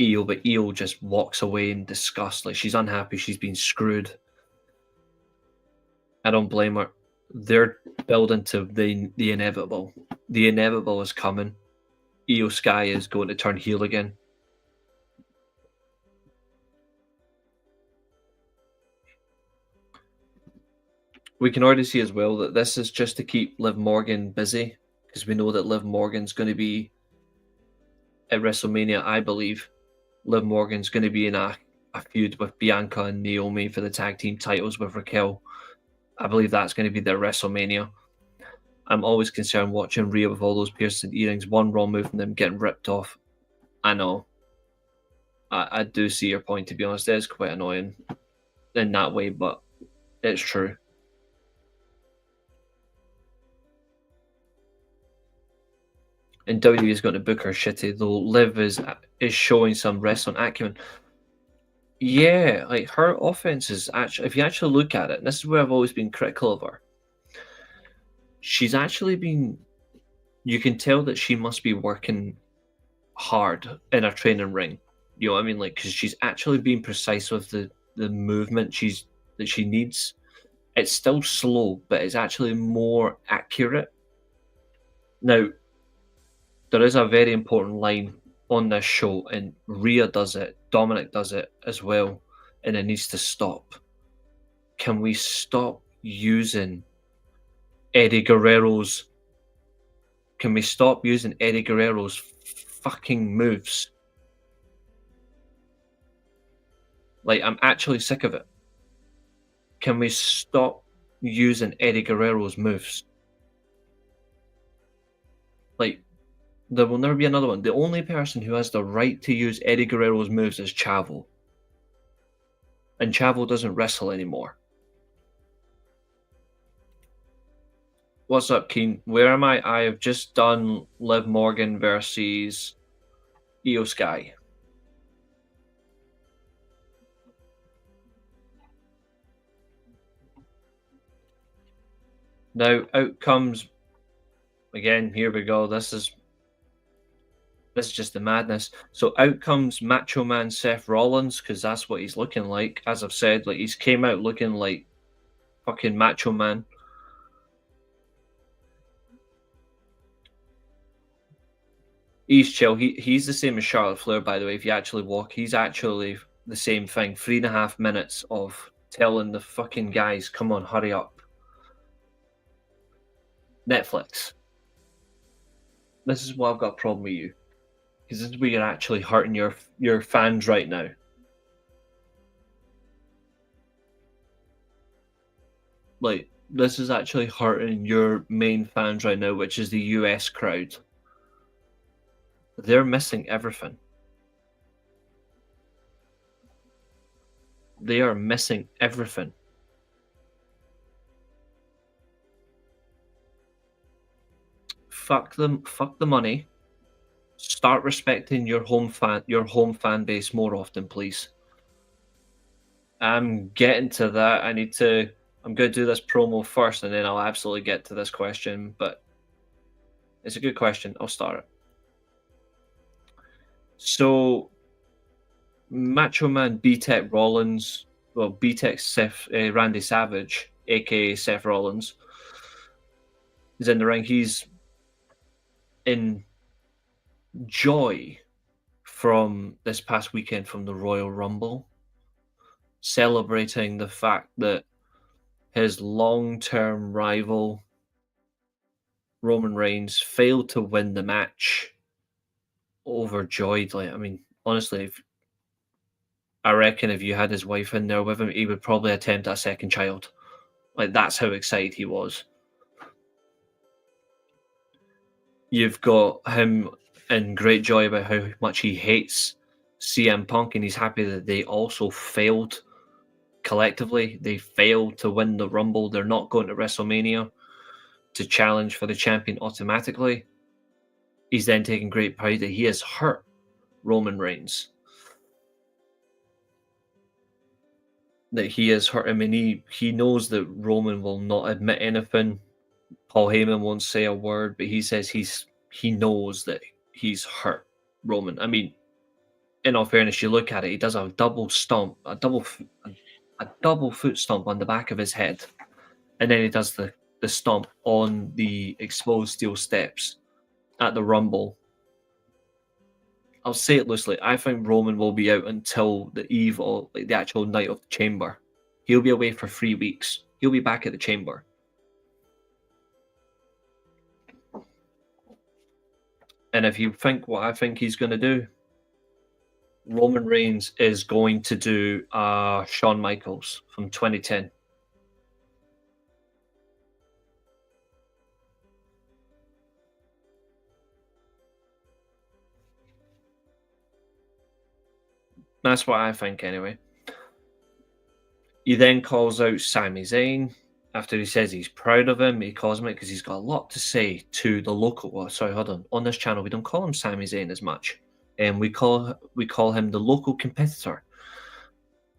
Io, but Io just walks away in disgust. Like, she's unhappy, she's been screwed. I don't blame her. They're building to the inevitable. The inevitable is coming. Io Sky is going to turn heel again. We can already see as well that this is just to keep Liv Morgan busy, because we know that Liv Morgan's going to be at WrestleMania, I believe. Liv Morgan's going to be in a feud with Bianca and Naomi for the tag team titles with Raquel. I believe that's going to be their WrestleMania. I'm always concerned watching Rhea with all those piercing earrings. One wrong move and them getting ripped off. I know. I do see your point, to be honest. It is quite annoying in that way, but it's true. And WWE is going to book her shitty, though Liv is showing some wrestling acumen. Yeah, like, her offense is actually, if you actually look at it, and this is where I've always been critical of her, she's actually been, you can tell that she must be working hard in her training ring, You know what I mean? Like, because she's actually being precise with the movement that she needs. It's still slow, but it's actually more accurate. Now, there is a very important line on this show, and Rhea does it, Dominic does it as well, and it needs to stop. Can we stop using Eddie Guerrero's? Can we stop using Eddie Guerrero's fucking moves? Like, I'm actually sick of it. Can we stop using Eddie Guerrero's moves? Like, there will never be another one. The only person who has the right to use Eddie Guerrero's moves is Chavo. And Chavo doesn't wrestle anymore. What's up, Keen? Where am I? I have just done Liv Morgan versus Io Sky. Now, out comes again. Here we go. This is just the madness. So out comes Macho Man Seth Rollins, because that's what he's looking like. As I've said, like, he's came out looking like fucking Macho Man. He's chill. He's the same as Charlotte Flair, by the way. If you actually walk, he's actually the same thing. 3.5 minutes of telling the fucking guys, come on, hurry up. Netflix. This is why I've got a problem with you. Because this is where you're actually hurting your fans right now. Like, this is actually hurting your main fans right now, which is the US crowd. They're missing everything. They are missing everything. Fuck them. Fuck the money. Start respecting your home fan base more often, please. I'm getting to that. I'm going to do this promo first, and then I'll absolutely get to this question. But it's a good question. I'll start it. So, Macho Man B-Tech Rollins, well, B-Tech Randy Savage, aka Seth Rollins, is in the ring. He's in joy from this past weekend from the Royal Rumble, celebrating the fact that his long-term rival Roman Reigns failed to win the match. Overjoyed, like, I mean, honestly, I reckon if you had his wife in there with him, he would probably attempt a second child. Like, that's how excited he was. You've got him in great joy about how much he hates CM Punk, and he's happy that they also failed collectively. They failed to win the Rumble. They're not going to WrestleMania to challenge for the champion automatically. He's then taking great pride that he has hurt Roman Reigns. That he has hurt him, and he knows that Roman will not admit anything. Paul Heyman won't say a word, but he says he knows that he's hurt Roman. I mean, in all fairness, you look at it, he does a double stomp, a double foot stomp on the back of his head, and then he does the stomp on the exposed steel steps at the Rumble. I'll say it loosely. I think Roman will be out until the eve of, like, the actual night of the Chamber. He'll be away for 3 weeks. He'll be back at the Chamber. And if you think what I think he's going to do, Roman Reigns is going to do Shawn Michaels from 2010. That's what I think anyway. He then calls out Sami Zayn. After he says he's proud of him, he calls him it because he's got a lot to say to the local. Oh, sorry, hold on. On this channel, we don't call him Sami Zayn as much, and we call him the local competitor.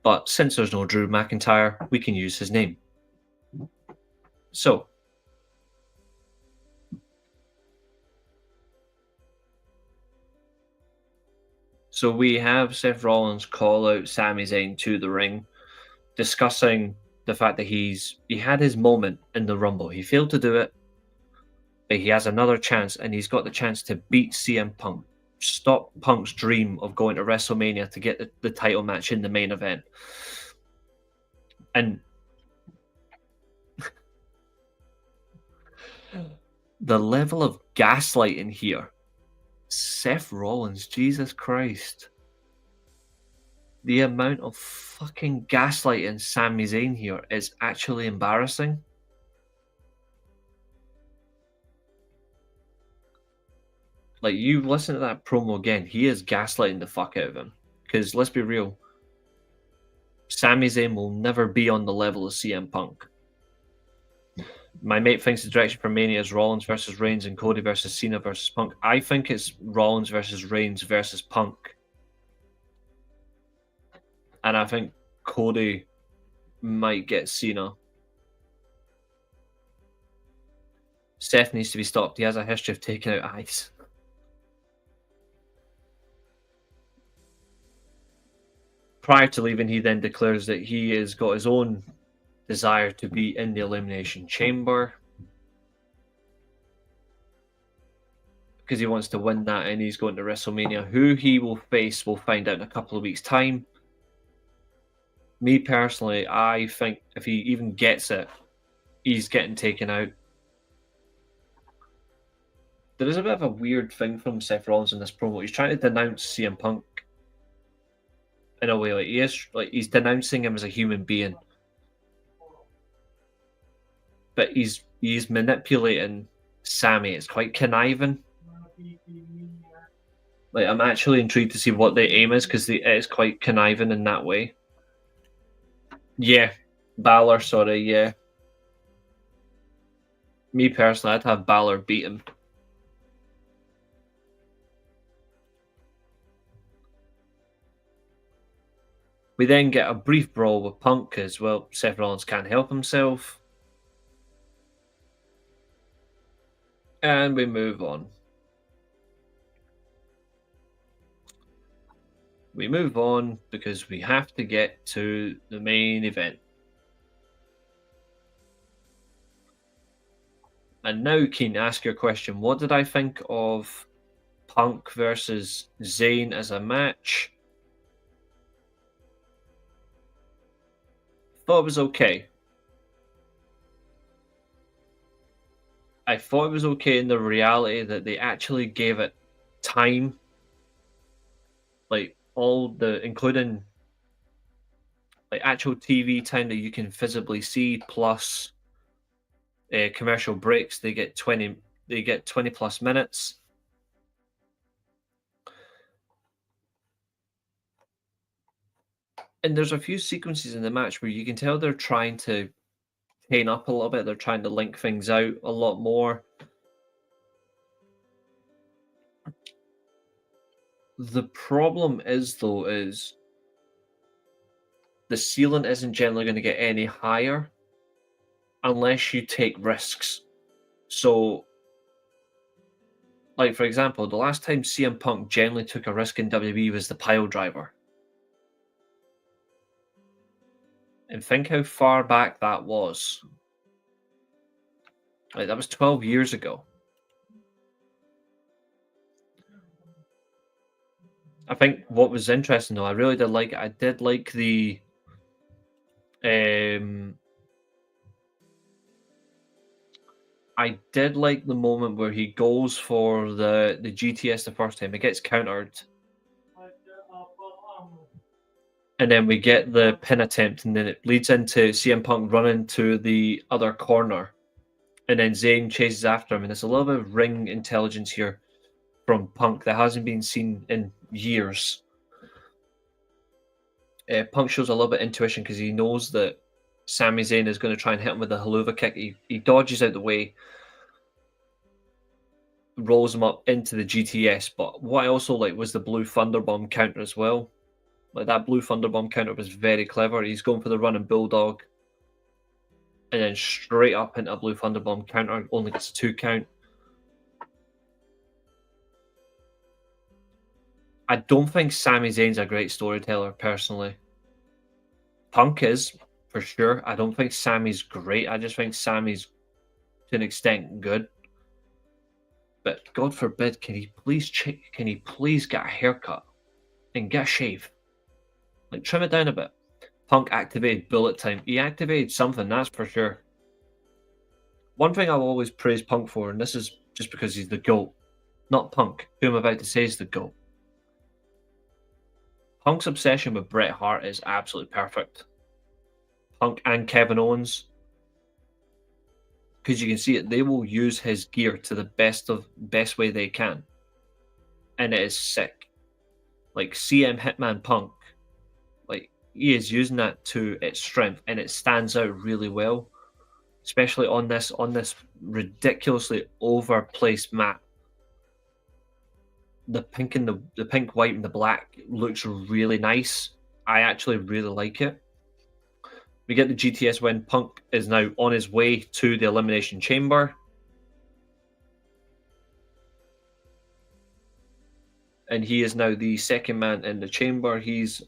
But since there's no Drew McIntyre, we can use his name. So, So we have Seth Rollins call out Sami Zayn to the ring, discussing the fact that he had his moment in the Rumble. He failed to do it, but he has another chance, and he's got the chance to beat CM Punk. Stop Punk's dream of going to WrestleMania to get the title match in the main event. And the level of gaslighting here, Seth Rollins, Jesus Christ. The amount of fucking gaslighting Sami Zayn here is actually embarrassing. Like, you listen to that promo again, he is gaslighting the fuck out of him. Because let's be real, Sami Zayn will never be on the level of CM Punk. My mate thinks the direction for Mania is Rollins versus Reigns and Cody versus Cena versus Punk. I think it's Rollins versus Reigns versus Punk. And I think Cody might get Cena. Seth needs to be stopped. He has a history of taking out eyes. Prior to leaving, he then declares that he has got his own desire to be in the Elimination Chamber because he wants to win that, and he's going to WrestleMania. Who he will face, we'll find out in a couple of weeks' time. Me personally, I think if he even gets it, he's getting taken out. There is a bit of a weird thing from Seth Rollins in this promo. He's trying to denounce CM Punk in a way, like he's denouncing him as a human being, but he's manipulating Sami. It's quite conniving. Like, I'm actually intrigued to see what the aim is, because it is quite conniving in that way. Yeah, Balor, sorry, yeah. Me personally, I'd have Balor beat him. We then get a brief brawl with Punk, because, well, Seth Rollins can't help himself. And we move on. We move on because we have to get to the main event. And now, Keen, ask your question. What did I think of Punk versus Zayn as a match? Thought it was okay. I thought it was okay in the reality that they actually gave it time. Like, including like actual TV time that you can visibly see, plus commercial breaks. They get 20 plus minutes. And there's a few sequences in the match where you can tell they're trying to tame up a little bit. They're trying to link things out a lot more. The problem is the ceiling isn't generally going to get any higher unless you take risks. So, like, for example, the last time CM Punk generally took a risk in WWE was the pile driver. And think how far back that was. Like, that was 12 years ago. I think what was interesting, though, I really did like it. I did like the moment where he goes for the GTS the first time. It gets countered. And then we get the pin attempt, and then it leads into CM Punk running to the other corner. And then Zayn chases after him. And there's a little bit of ring intelligence here from Punk that hasn't been seen in years. Punk shows a little bit of intuition because he knows that Sami Zayn is going to try and hit him with a haluva kick. He dodges out the way, rolls him up into the GTS. But what I also like was the blue thunderbomb counter as well. Like, that blue thunderbomb counter was very clever. He's going for the running bulldog, and then straight up into a blue thunderbomb counter. 'Only gets a 2 count. I don't think Sami Zayn's a great storyteller, personally. Punk is, for sure. I don't think Sami's great. I just think Sami's, to an extent, good. But God forbid, can he please get a haircut and get a shave? Like, trim it down a bit. Punk activated bullet time. He activated something, that's for sure. One thing I'll always praise Punk for, and this is just because he's the GOAT, not Punk, who I'm about to say is the GOAT. Punk's obsession with Bret Hart is absolutely perfect. Punk and Kevin Owens, because you can see it, they will use his gear to the best way they can, and it is sick. Like CM Hitman Punk, like he is using that to its strength, and it stands out really well, especially on this ridiculously overplaced map. The pink and the pink, white, and the black looks really nice. I actually really like it. We get the GTS win. Punk is now on his way to the Elimination Chamber. And he is now the second man in the chamber. He's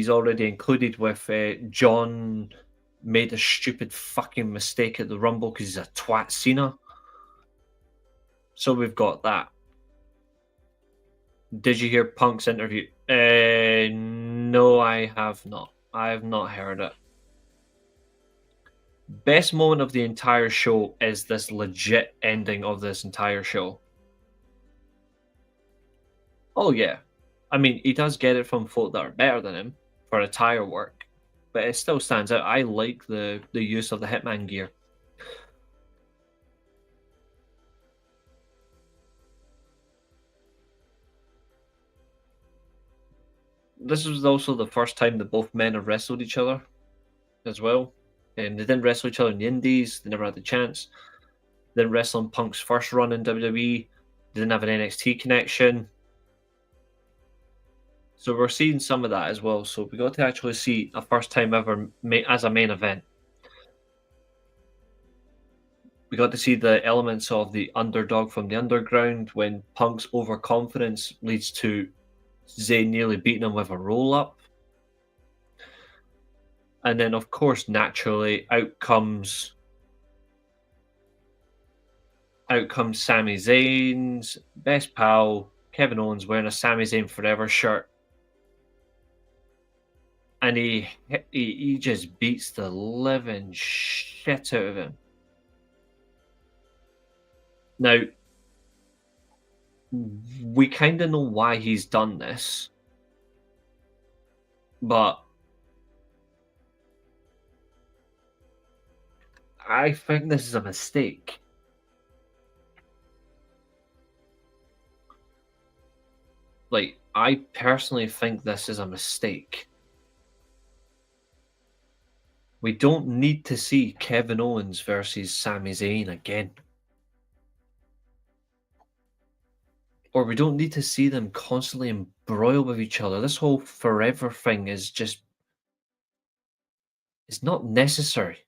already included with John made a stupid fucking mistake at the Rumble because he's a twat Cena. So we've got that. Did you hear Punk's interview? No, I have not. I have not heard it. Best moment of the entire show is this legit ending of this entire show. Oh yeah. I mean, he does get it from folk that are better than him for attire work, but it still stands out. I like the use of the Hitman gear. This was also the first time that both men have wrestled each other as well. They didn't wrestle each other in the Indies. They never had the chance. They didn't wrestle in Punk's first run in WWE. They didn't have an NXT connection. So we're seeing some of that as well. So we got to actually see a first time ever as a main event. We got to see the elements of the underdog from the underground when Punk's overconfidence leads to Zayn nearly beating him with a roll-up. And then, of course, naturally, out comes Sami Zayn's best pal, Kevin Owens, wearing a Sami Zayn Forever shirt. And he just beats the living shit out of him. Now, we kind of know why he's done this, but I think this is a mistake. Like, I personally think this is a mistake. We don't need to see Kevin Owens versus Sami Zayn again. Or we don't need to see them constantly embroil with each other. This whole forever thing is just... it's not necessary.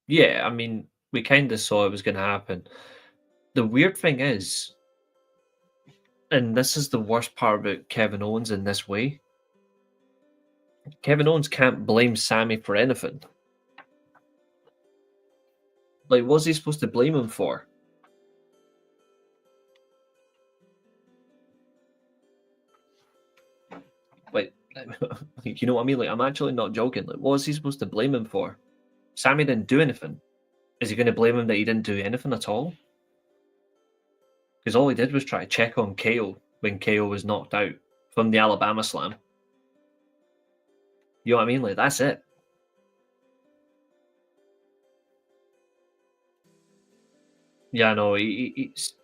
Yeah, I mean, we kind of saw it was going to happen. The weird thing is, and this is the worst part about Kevin Owens in this way, Kevin Owens can't blame Sami for anything. Like, what's he supposed to blame him for? Like, you know what I mean? Like, I'm actually not joking. Like, what was he supposed to blame him for? Sami didn't do anything. Is he going to blame him that he didn't do anything at all? Because all he did was try to check on KO when KO was knocked out from the Alabama Slam. You know what I mean? Like, that's it. Yeah, no,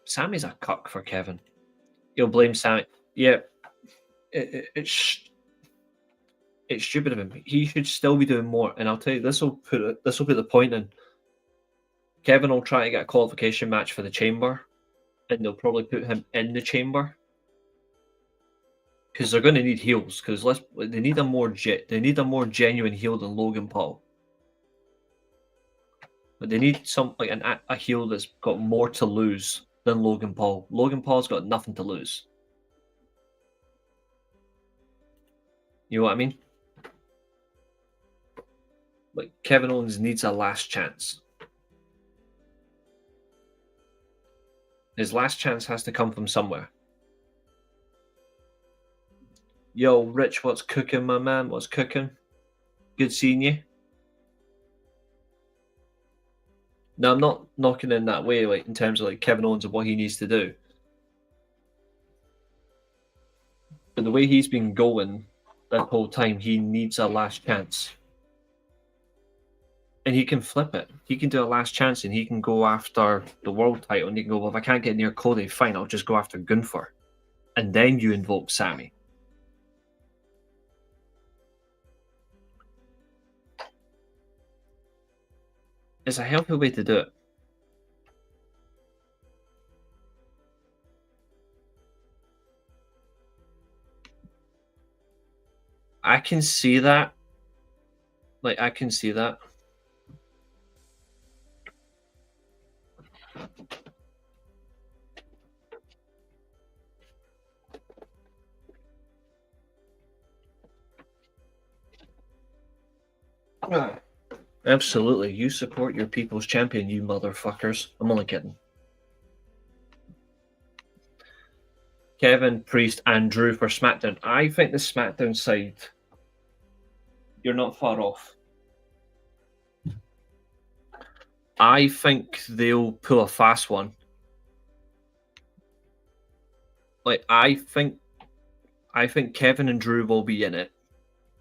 Sami's a cuck for Kevin. He'll blame Sami. Yeah, it's stupid of him. He should still be doing more. And I'll tell you, this will put the point in. Kevin will try to get a qualification match for the Chamber, and they'll probably put him in the Chamber because they're going to need heels. Because they need a more genuine heel than Logan Paul. But they need a heel that's got more to lose than Logan Paul. Logan Paul's got nothing to lose. You know what I mean? Like, Kevin Owens needs a last chance. His last chance has to come from somewhere. Yo, Rich, what's cooking, my man? What's cooking? Good seeing you. No, I'm not knocking in that way, like in terms of like Kevin Owens and what he needs to do. But the way he's been going that whole time, he needs a last chance. And he can flip it. He can do a last chance and he can go after the world title and he can go, well, if I can't get near Cody, fine, I'll just go after Gunther. And then you invoke Sammy. It's a healthy way to do it. I can see that. Like, I can see that. Absolutely. You support your people's champion, you motherfuckers. I'm only kidding. Kevin, Priest, and Drew for SmackDown. I think the SmackDown side, you're not far off. I think they'll pull a fast one. Like, I think Kevin and Drew will be in it.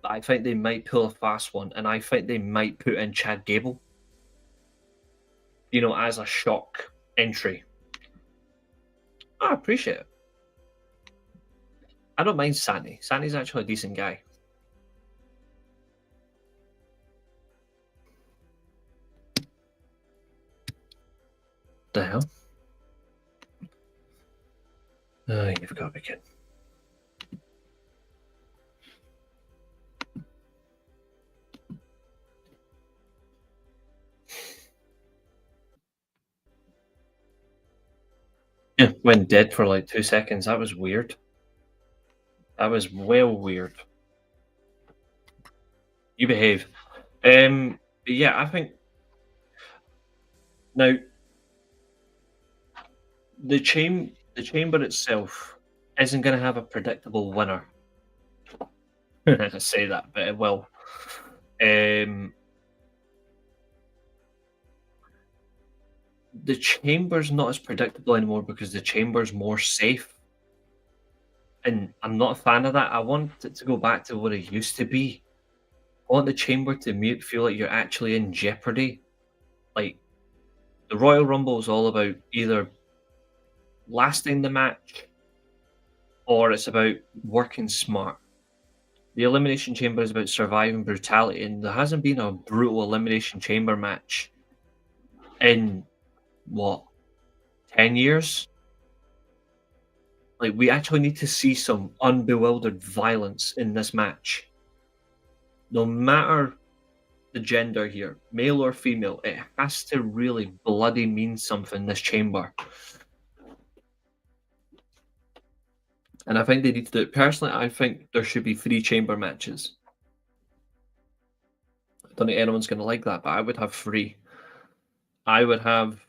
I think they might pull a fast one, and I think they might put in Chad Gable, you know, as a shock entry. I appreciate it. I don't mind Sandy. Sandy's actually a decent guy. The hell? You've got to be kidding. Yeah, went dead for like 2 seconds. That was weird. That was well weird. You behave. Yeah, I think now the chamber itself isn't going to have a predictable winner. I say that, but it will. The chamber's not as predictable anymore because the chamber's more safe. And I'm not a fan of that. I want it to go back to what it used to be. I want the chamber to feel like you're actually in jeopardy. Like, the Royal Rumble is all about either lasting the match or it's about working smart. The Elimination Chamber is about surviving brutality, and there hasn't been a brutal Elimination Chamber match in, what, 10 years? Like, we actually need to see some unbewildered violence in this match. No matter the gender here, male or female, it has to really bloody mean something, this chamber. And I think they need to do it. Personally, I think there should be 3 chamber matches. I don't think anyone's going to like that, but I would have 3. I would have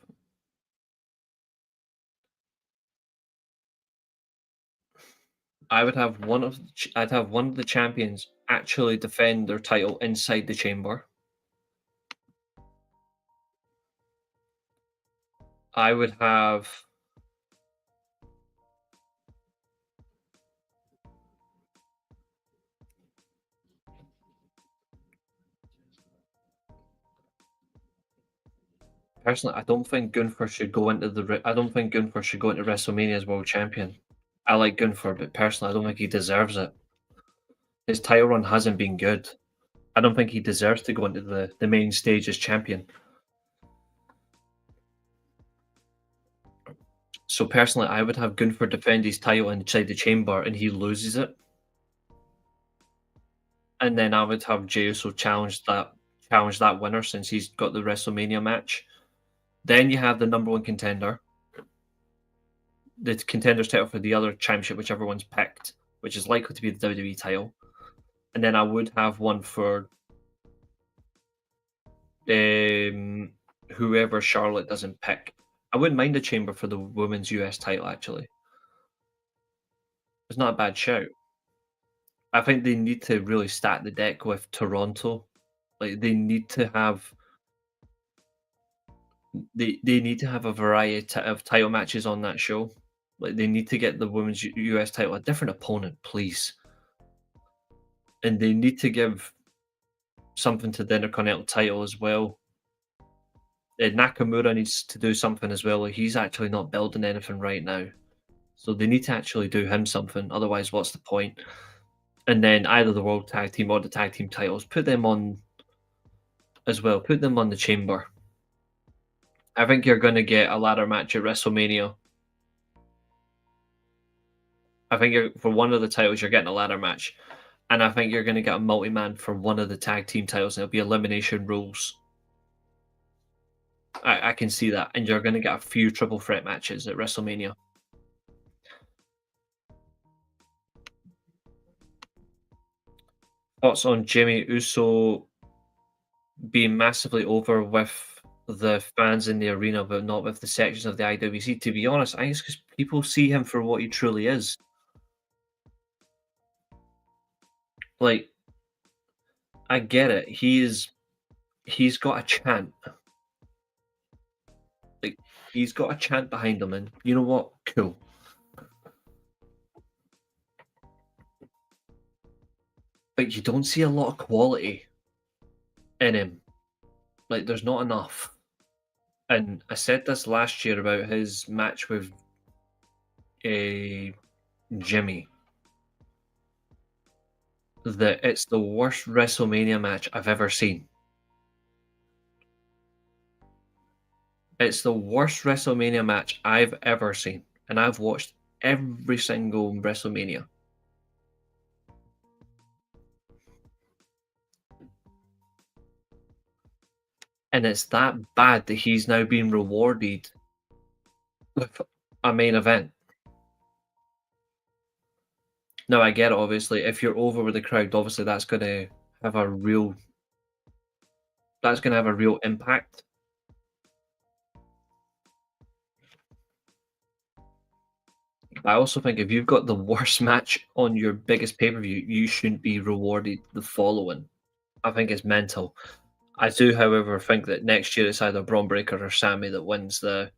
I'd have one of the champions actually defend their title inside the chamber. I would have personally, I don't think Gunther should go into WrestleMania as world champion. I like Gunther, but personally, I don't think he deserves it. His title run hasn't been good. I don't think he deserves to go into the main stage as champion. So personally, I would have Gunther defend his title inside the chamber and he loses it. And then I would have Jey Uso challenge that winner since he's got the WrestleMania match. Then you have the number 1 contender. the contenders title for the other championship, whichever one's picked, which is likely to be the WWE title. And then I would have one for um, whoever Charlotte doesn't pick. I wouldn't mind a chamber for the women's US title, actually. It's not a bad shout. I think they need to really stack the deck with Toronto. Like they need to have they need to have a variety of title matches on that show. Like they need to get the women's US title a different opponent, please. And they need to give something to the Intercontinental title as well. Nakamura needs to do something as well. Like he's actually not building anything right now. So they need to actually do him something. Otherwise, what's the point? And then either the World Tag Team or the Tag Team titles, put them on as well. Put them on the chamber. I think you're going to get a ladder match at WrestleMania. I think for one of the titles, you're getting a ladder match. And I think you're going to get a multi-man for one of the tag team titles, and it'll be elimination rules. I can see that. And you're going to get a few triple threat matches at WrestleMania. Thoughts on Jimmy Uso being massively over with the fans in the arena, but not with the sections of the IWC? To be honest, I think it's because people see him for what he truly is. Like, I get it. He's got a chant. Like, he's got a chant behind him, and you know what? Cool. But you don't see a lot of quality in him. Like, there's not enough. And I said this last year about his match with Jimmy. That it's the worst WrestleMania match I've ever seen. It's the worst WrestleMania match I've ever seen. And I've watched every single WrestleMania. And it's that bad that he's now being rewarded with a main event. Now I get it, obviously. If you're over with the crowd, obviously that's gonna have a real impact. I also think if you've got the worst match on your biggest pay-per-view, you shouldn't be rewarded the following. I think it's mental. I do, however, think that next year it's either Braun Breaker or Sammy that wins the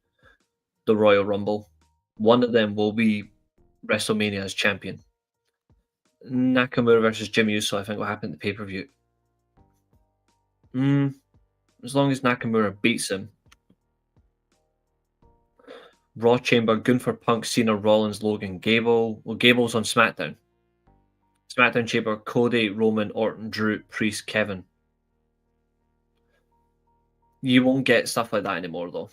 Royal Rumble. One of them will be WrestleMania as champion. Nakamura versus Jimmy Uso, I think, will happen at the pay-per-view. As long as Nakamura beats him. Raw Chamber, Gunther, Punk, Cena, Rollins, Logan, Gable. Well, Gable's on SmackDown. SmackDown Chamber, Cody, Roman, Orton, Drew, Priest, Kevin. You won't get stuff like that anymore, though.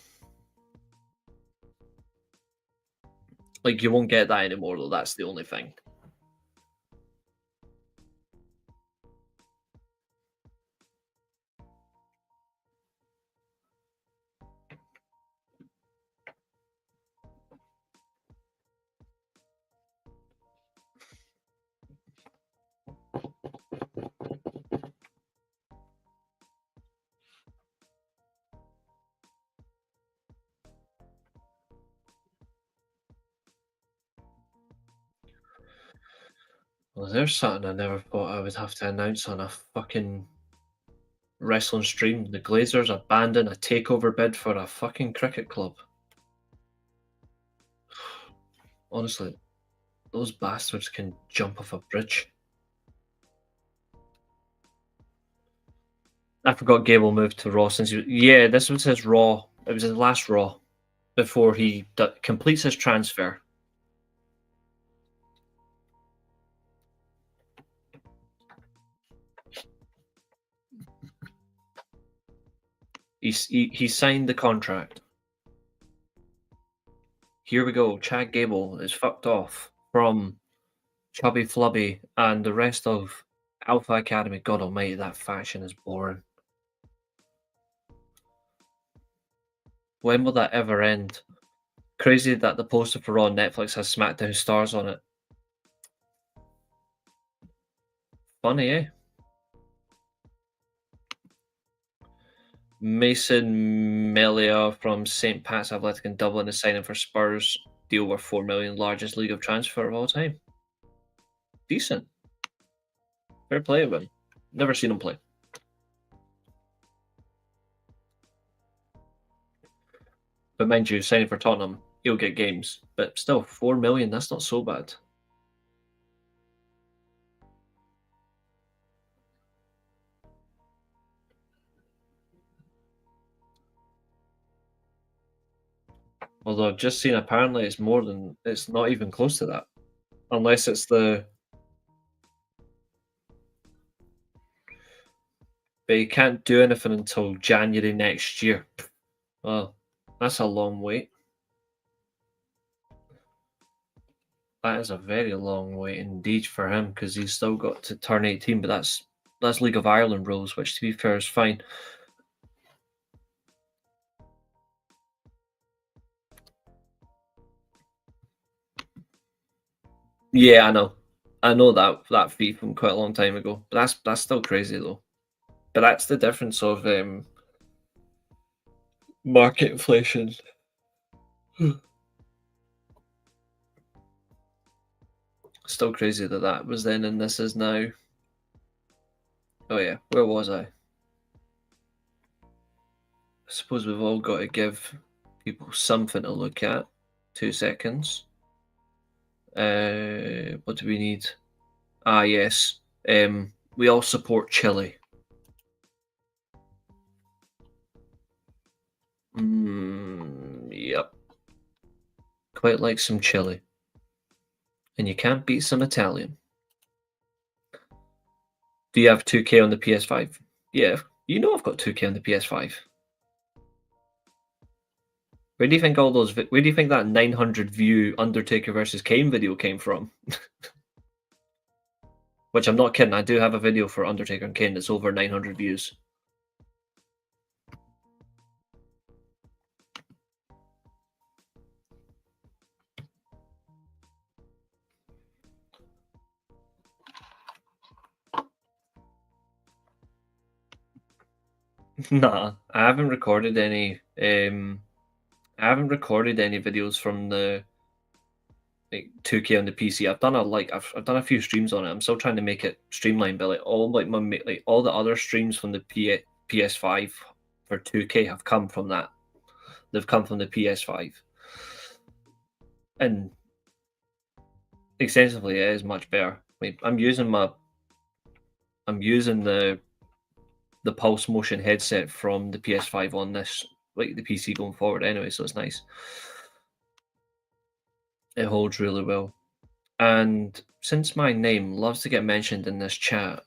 Like, you won't get that anymore, though. That's the only thing. Well, there's something I never thought I would have to announce on a fucking wrestling stream. The Glazers abandon a takeover bid for a fucking cricket club. Honestly, those bastards can jump off a bridge. I forgot Gable moved to Raw since yeah, this was his Raw. It was his last Raw before he completes his transfer. He signed the contract. Here we go. Chad Gable is fucked off from Chubby Flubby and the rest of Alpha Academy. God almighty, that faction is boring. When will that ever end? Crazy that the poster for Raw on Netflix has SmackDown stars on it. Funny, eh? Mason Melia from St. Pat's Athletic in Dublin is signing for Spurs. Deal worth $4 million, largest league of transfer of all time. Decent. Fair play of him. Never seen him play. But mind you, signing for Tottenham, he'll get games. But still, $4 million, that's not so bad. Although I've just seen apparently it's more than, it's not even close to that. Unless it's the, but he can't do anything until January next year. Well, that's a long wait. That is a very long wait indeed for him because he's still got to turn 18, but that's League of Ireland rules, which to be fair is fine. Yeah, I know that feat from quite a long time ago, but that's still crazy though. But that's the difference of market inflation. Still crazy that that was then and this is now. Oh yeah, where was I? I suppose we've all got to give people something to look at. 2 seconds. What do we need? Ah, yes. We all support Chile. Yep. Quite like some chili. And you can't beat some Italian. Do you have 2K on the PS5? Yeah, you know I've got 2K on the PS5. Where do you think all those? Where do you think that 900 view Undertaker versus Kane video came from? Which I'm not kidding. I do have a video for Undertaker and Kane that's over 900 views. Nah, I haven't recorded any. I haven't recorded any videos from the like 2K on the PC. I've done I've done a few streams on it. I'm still trying to make it streamlined, but like all the other streams from the PS5 for 2K have come from that. They've come from the PS5, and extensively it is much better. I mean, I'm using the pulse motion headset from the PS5 on this, like the PC going forward anyway, so it's nice. It holds really well. And since my name loves to get mentioned in this chat,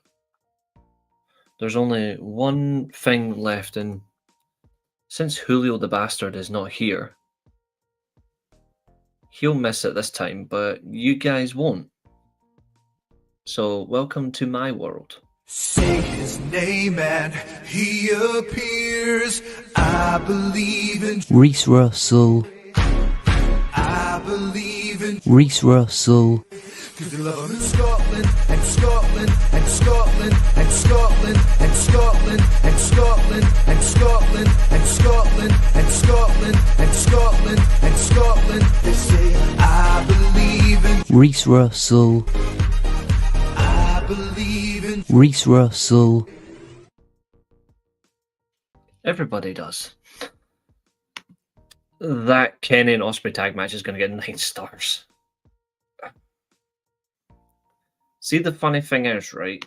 there's only one thing left, and since Julio the Bastard is not here, he'll miss it this time, but you guys won't. So welcome to my world. Say his name and he appears. I believe in Reece Russell. I believe in Reece Russell. Cause they love him in Scotland and Scotland and Scotland and Scotland and Scotland and Scotland and Scotland and Scotland and Scotland and Scotland and Scotland. They say I believe in Reece Russell. I believe in Reece Russell. Everybody does. That Kenny and Osprey tag match is going to get 9 stars. See, the funny thing is, right,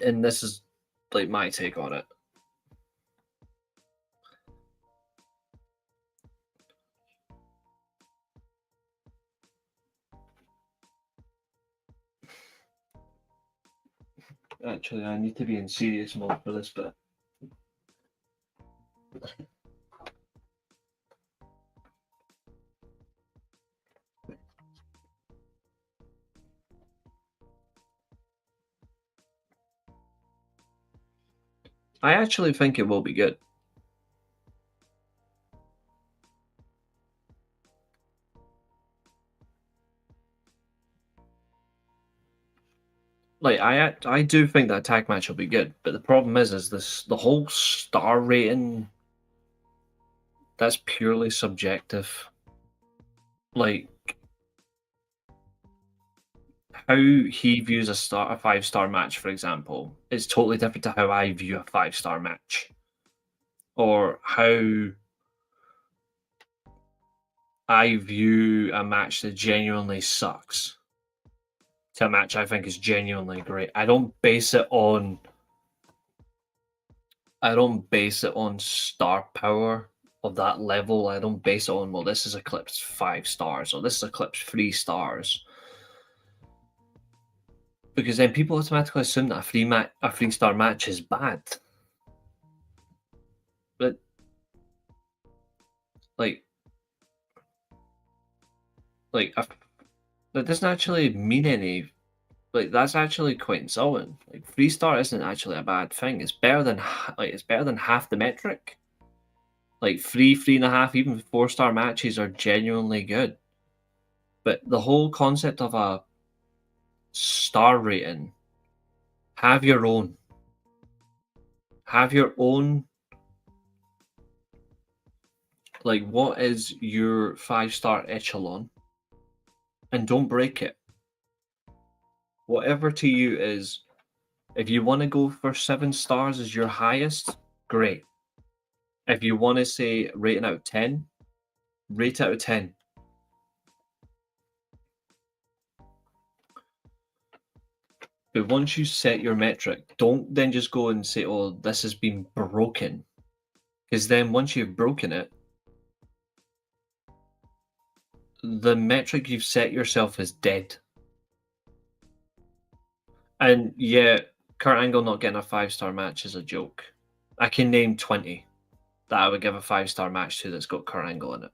and this is like my take on it. Actually, I need to be in serious mode for this bit. I actually think it will be good. Like I do think that tag match will be good, but the problem is this the whole star rating. That's purely subjective. Like how he views a 5-star match, for example, is totally different to how I view a 5-star match, or how I view a match that genuinely sucks to a match I think is genuinely great. I don't base it on star power of that level. I don't base it on, well, this is eclipsed 5 stars or this is eclipsed 3 stars. Because then people automatically assume that a 3-star match is bad. But like that doesn't actually mean any. Like that's actually quite insulting. Like 3-star isn't actually a bad thing. It's better than half the metric. Like 3.5, even 4-star matches are genuinely good. But the whole concept of a star rating, have your own. Have your own. Like, what is your 5-star echelon? And don't break it. Whatever to you is, if you want to go for 7 stars as your highest, great. If you want to say rating out of 10, rate out of 10. But once you set your metric, don't then just go and say, oh, this has been broken. Because then once you've broken it, the metric you've set yourself is dead. And yeah, Kurt Angle not getting a 5-star match is a joke. I can name 20 that I would give a 5-star match to that's got Kurt Angle in it.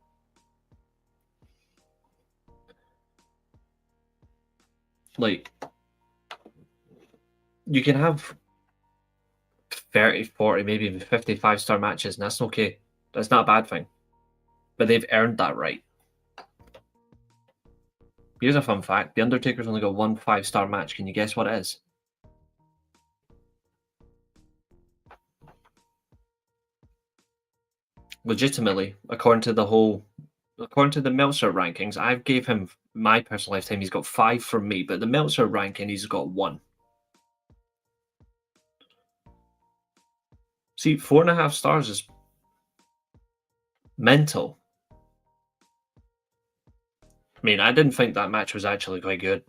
Like, you can have 30, 40, maybe even 50 5-star matches, and that's okay. That's not a bad thing. But they've earned that right. Here's a fun fact. The Undertaker's only got one 5-star match. Can you guess what it is? Legitimately, according to the Meltzer rankings, I gave him my personal lifetime. He's got 5 from me, but the Meltzer ranking, he's got 1. See, 4.5 stars is mental. I mean, I didn't think that match was actually quite good.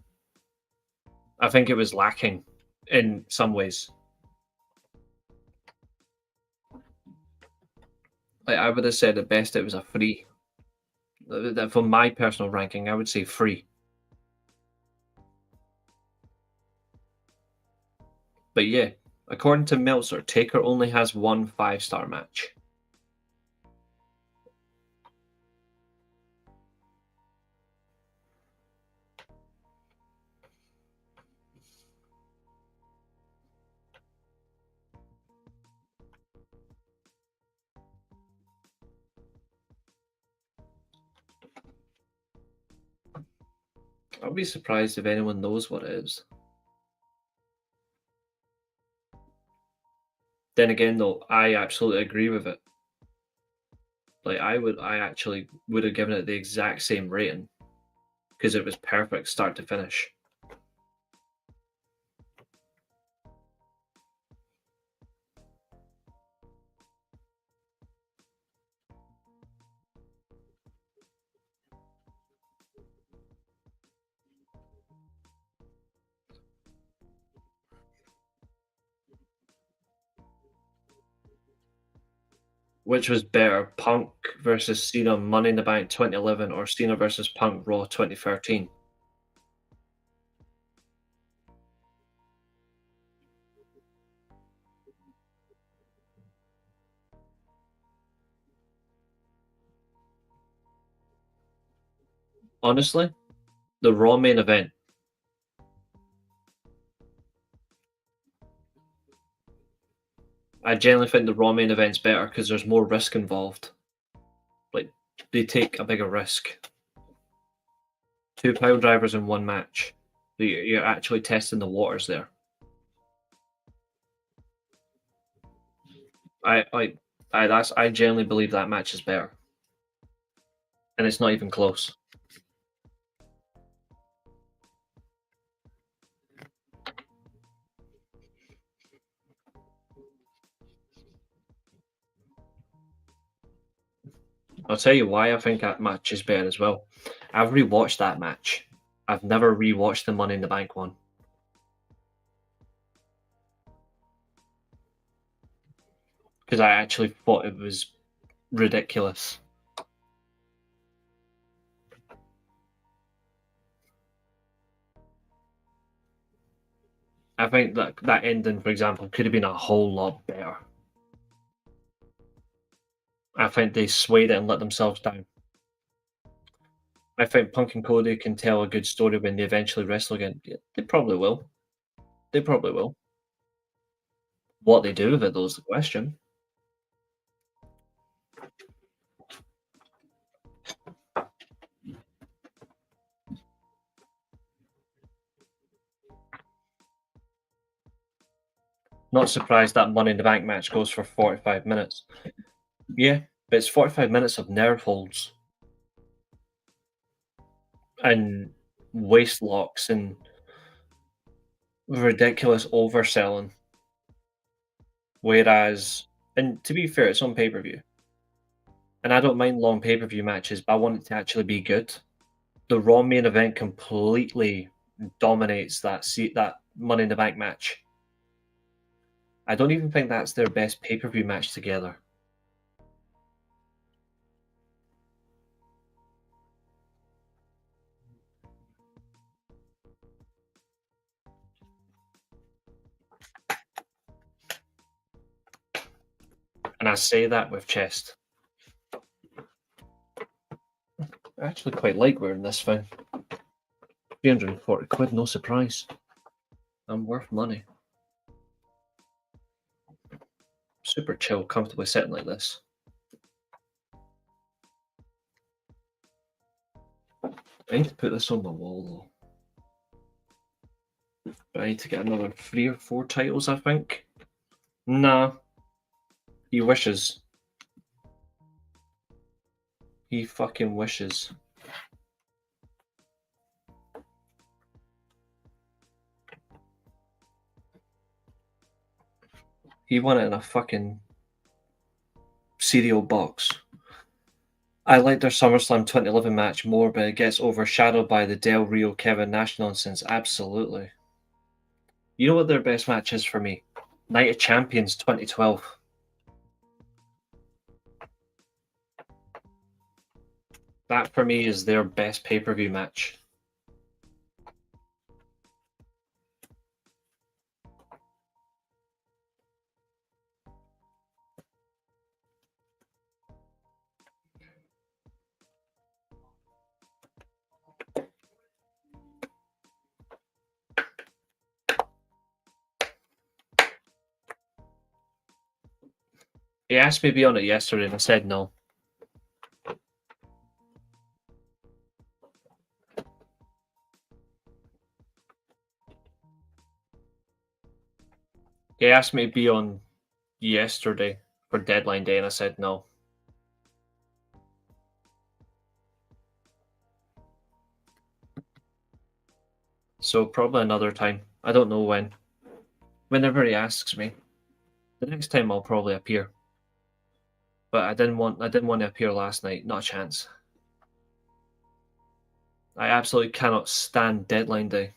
I think it was lacking in some ways. Like, I would have said at best it was a 3. From my personal ranking, I would say 3. But yeah, according to Meltzer, Taker only has 1 5-star match. I'll be surprised if anyone knows what it is. Then again, though, I absolutely agree with it. Like, I actually would have given it the exact same rating because it was perfect start to finish. Which was better, Punk versus Cena Money in the Bank 2011 or Cena versus Punk Raw 2013? Honestly, the Raw main event. I generally think the Raw main event's better because there's more risk involved. Like, they take a bigger risk. 2 pile drivers in one match. You're actually testing the waters there. I genuinely believe that match is better, and it's not even close. I'll tell you why I think that match is better as well. I've rewatched that match. I've never rewatched the Money in the Bank one. Because I actually thought it was ridiculous. I think that ending, for example, could have been a whole lot better. I think they swayed it and let themselves down. I think Punk and Cody can tell a good story when they eventually wrestle again. Yeah, they probably will. They probably will. What they do with it, though, is the question. Not surprised that Money in the Bank match goes for 45 minutes. Yeah, but it's 45 minutes of nerve holds and waist locks and ridiculous overselling. Whereas, and to be fair, it's on pay per view. And I don't mind long pay per view matches, but I want it to actually be good. The Raw main event completely dominates that Money in the Bank match. I don't even think that's their best pay per view match together. And I say that with chest. I actually quite like wearing this thing. 340 quid, no surprise. I'm worth money. Super chill, comfortably sitting like this. I need to put this on my wall though. But I need to get another 3 or 4 titles, I think. Nah. He wishes. He fucking wishes. He won it in a fucking cereal box. I like their SummerSlam 2011 match more, but it gets overshadowed by the Del Rio Kevin Nash nonsense. Absolutely. You know what their best match is for me? Night of Champions 2012. That for me is their best pay-per-view match. He asked me to be on it yesterday and I said no. He asked me to be on yesterday for deadline day and I said no. So probably another time. I don't know when. Whenever he asks me. The next time I'll probably appear. But I didn't want to appear last night. Not a chance. I absolutely cannot stand deadline day.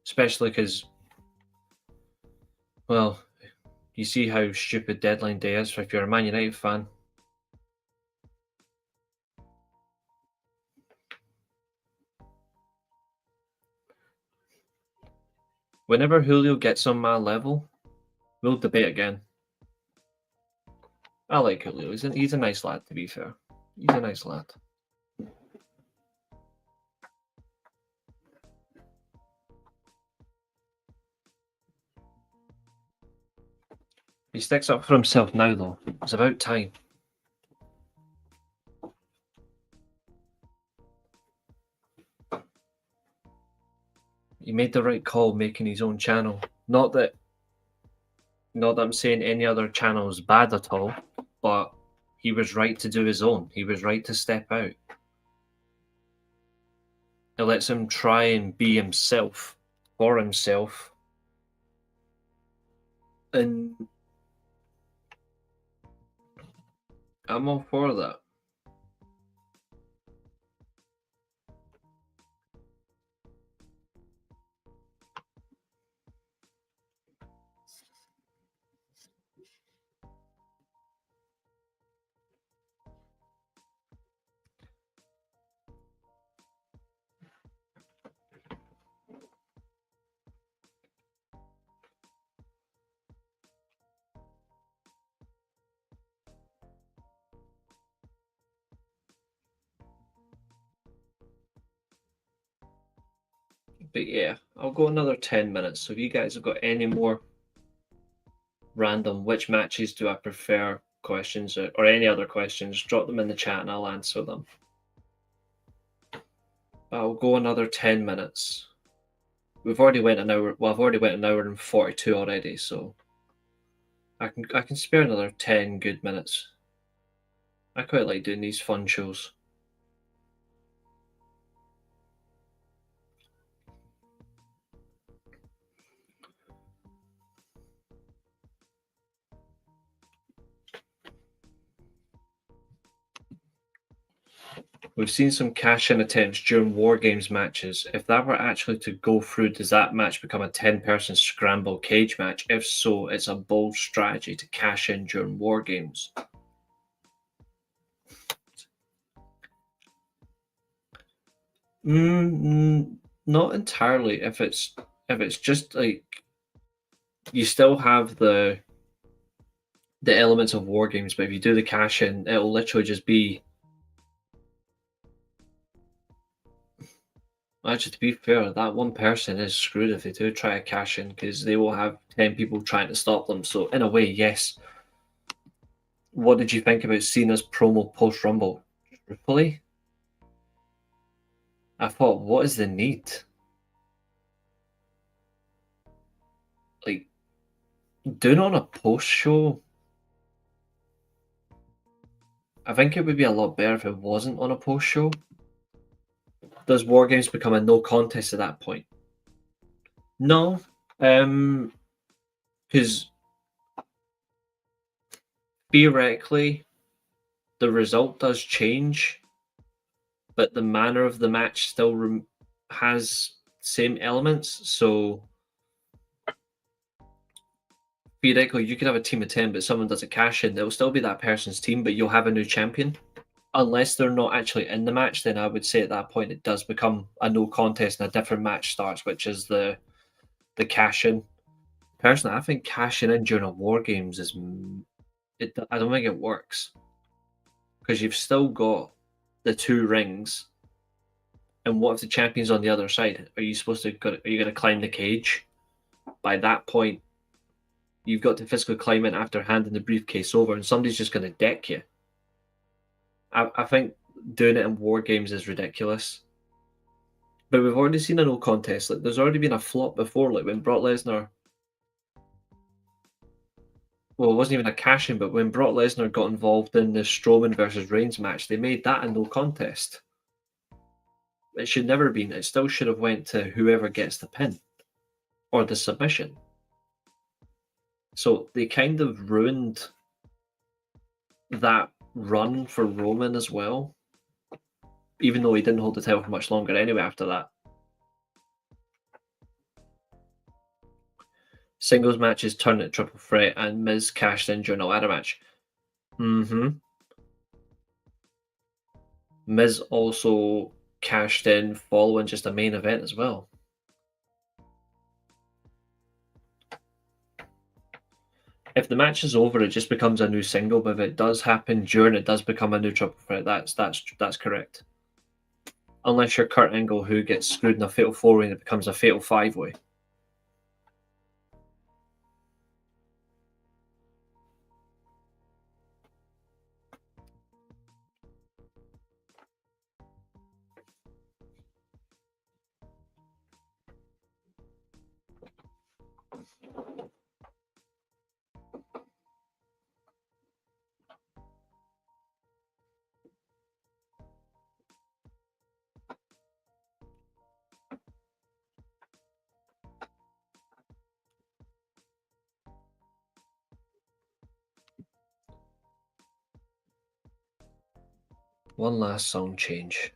Especially because, well, you see how stupid deadline day is if you're a Man United fan. Whenever Julio gets on my level, we'll debate again. I like Julio. He's a nice lad, to be fair. He's a nice lad. He sticks up for himself now, though. It's about time. made the right call making his own channel. Not that I'm saying any other channel is bad at all, but he was right to do his own. He was right to step out. It lets him try and be himself, for himself. And I'm all for that. But yeah, I'll go another 10 minutes. So if you guys have got any more random which matches do I prefer questions or any other questions, drop them in the chat and I'll answer them. I'll go another 10 minutes. We've already went an hour. Well, I've already went an hour and 42 already, so I can spare another 10 good minutes. I quite like doing these fun shows. We've seen some cash-in attempts during War Games matches. If that were actually to go through, does that match become a 10-person scramble cage match? If so, it's a bold strategy to cash in during War Games. Not entirely. If it's just like you still have the elements of War Games, but if you do the cash in, it'll literally just be. Actually, to be fair, that one person is screwed if they do try to cash in because they will have 10 people trying to stop them. So, in a way, yes. What did you think about Cena's promo post Rumble? Truthfully, I thought, what is the need? Like, doing it on a post show. I think it would be a lot better if it wasn't on a post show. Does War Games become a no contest at that point? No, because theoretically, the result does change, but the manner of the match still has same elements. So theoretically, you could have a team of 10, but someone does a cash in, it'll still be that person's team, but you'll have a new champion. Unless they're not actually in the match, then I would say at that point it does become a no contest and a different match starts, which is the cash in. Personally, I think cashing in during a War Games is I don't think it works because you've still got the two rings, and what if the champion's on the other side? Are you going to climb the cage? By that point, you've got to physically climb in after handing the briefcase over, and somebody's just going to deck you. I think doing it in War Games is ridiculous. But we've already seen a no contest. Like, there's already been a flop before, like when Brock Lesnar. Well, it wasn't even a cash-in, but when Brock Lesnar got involved in the Strowman versus Reigns match, they made that a no contest. It should never have been. It still should have went to whoever gets the pin or the submission. So they kind of ruined that run for Roman as well, even though he didn't hold the title for much longer anyway after that. Singles matches turned at triple threat, and Miz cashed in during a ladder match. Miz also cashed in following just a main event as well. If the match is over, it just becomes a new single. But if it does happen during, it does become a new triple threat. That's correct. Unless you're Kurt Angle, who gets screwed in a fatal 4-way and it becomes a fatal 5-way. One last song change.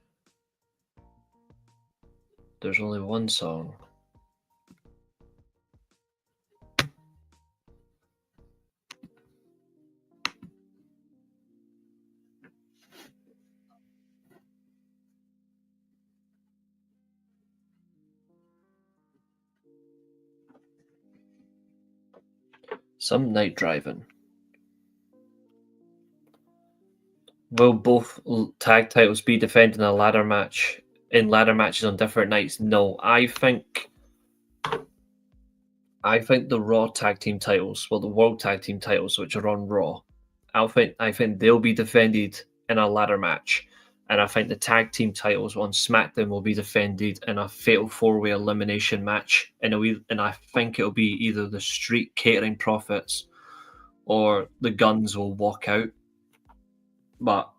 There's only one song. Some night driving. Will both tag titles be defended in a ladder match in ladder matches on different nights? No, I think the Raw tag team titles, well, the World Tag Team titles, which are on Raw, I think they'll be defended in a ladder match, and I think the tag team titles on SmackDown will be defended in a Fatal 4-Way elimination match, and I think it'll be either the Street Catering Profits or the Guns will walk out. But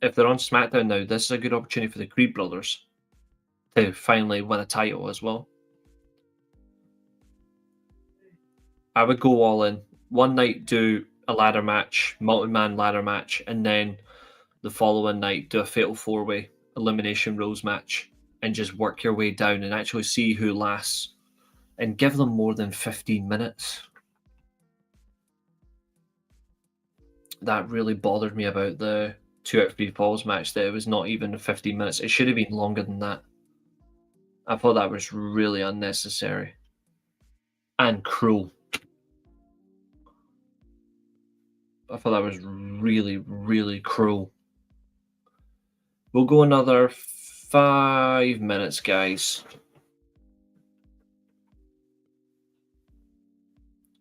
if they're on SmackDown now, this is a good opportunity for the Creed brothers to finally win a title as well. I would go all in. One night do a ladder match, multi-man ladder match, and then the following night do a Fatal 4-Way elimination rules match and just work your way down and actually see who lasts and give them more than 15 minutes. That really bothered me about the 2 out of 3 falls match, that it was not even 15 minutes. It should have been longer than that. I thought that was really unnecessary and cruel. I thought that was really, really cruel. We'll go another 5 minutes, guys.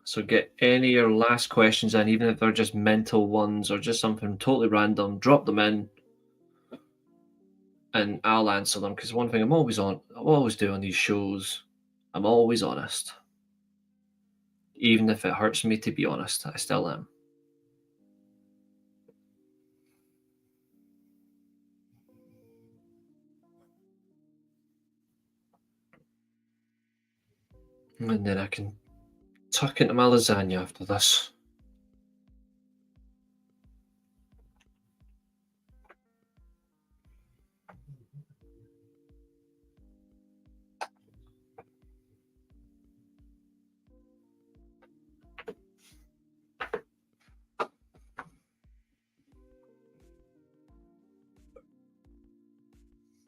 So get any of your last questions in, even if they're just mental ones or just something totally random, drop them in and I'll answer them. Because one thing I always do on these shows, I'm always honest. Even if it hurts me to be honest, I still am. And then I can tuck into my lasagna after this.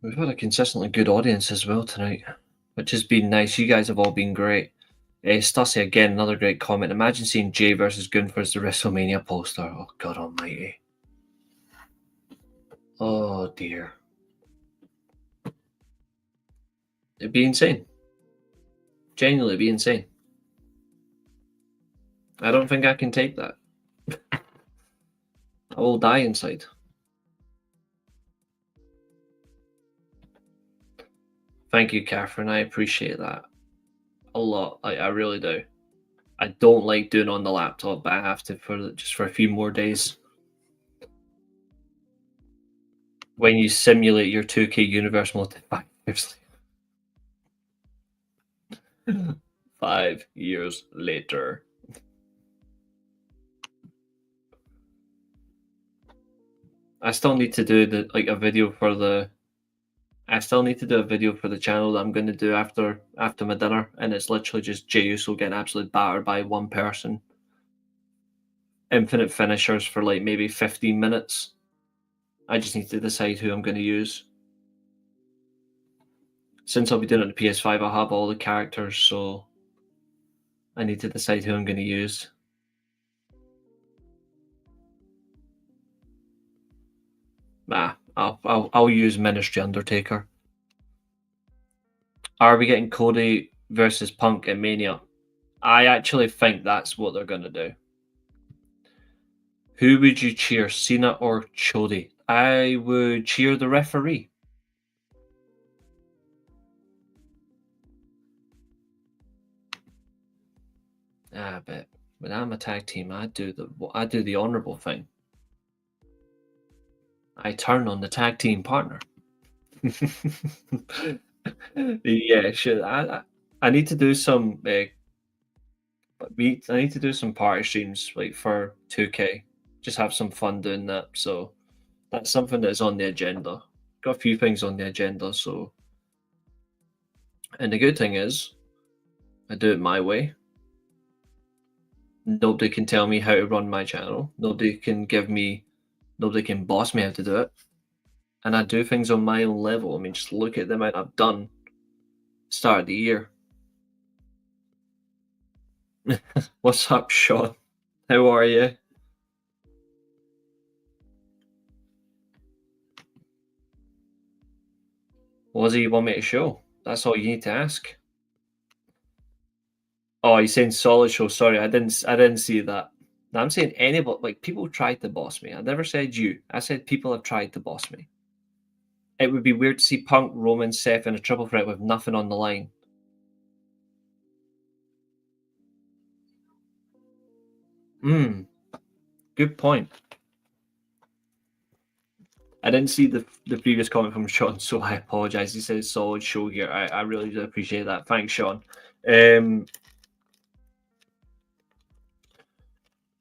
We've had a consistently good audience as well tonight, which has been nice. You guys have all been great. Stussy, again, another great comment. Imagine seeing Jay versus Gunther as the WrestleMania poster. Oh, God almighty. Oh, dear. It'd be insane. Genuinely be insane. I don't think I can take that. I will die inside. Thank you, Catherine. I appreciate that a lot. I really do. I don't like doing it on the laptop, but I have to for a few more days. When you simulate your 2K universe mode 5 years later. 5 years later. I still need to do a video for the. I still need to do a video for the channel that I'm going to do after my dinner, and it's literally just Jey Uso getting absolutely battered by one person. Infinite finishers for like maybe 15 minutes. I just need to decide who I'm going to use. Since I'll be doing it on the PS5, I'll have all the characters, so I need to decide who I'm going to use. Nah, I'll use Ministry Undertaker. Are we getting Cody versus Punk at Mania? I actually think that's what they're going to do. Who would you cheer, Cena or Chody? I would cheer the referee. But when I'm a tag team, I do the honourable thing. I turn on the tag team partner. Yeah, sure. I need to do some. I need to do some party streams like for 2K. Just have some fun doing that. So That's something that is on the agenda. Got a few things on the agenda, so. And the good thing is, I do it my way. Nobody can tell me how to run my channel. Nobody can boss me how to do it. And I do things on my own level. I mean, just look at the amount I've done. Start of the year. What's up, Sean? How are you? What does he want me to show? That's all you need to ask. Oh, he's saying solid show. Sorry, I didn't see that. No, I'm saying anybody, like, people tried to boss me. I never said you. I said people have tried to boss me. It would be weird to see Punk, Roman, Seth in a triple threat with nothing on the line. Good point. I didn't see the previous comment from Sean, so I apologize. He says solid show here. I really do appreciate that. Thanks, Sean.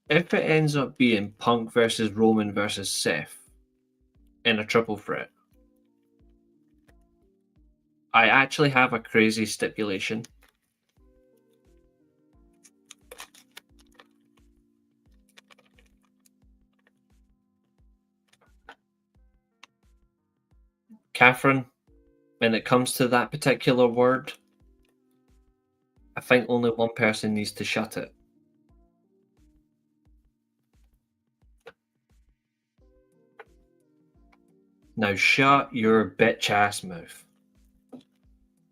If it ends up being Punk versus Roman versus Seth in a triple threat, I actually have a crazy stipulation. Catherine, when it comes to that particular word, I think only one person needs to shut it. Now shut your bitch ass mouth.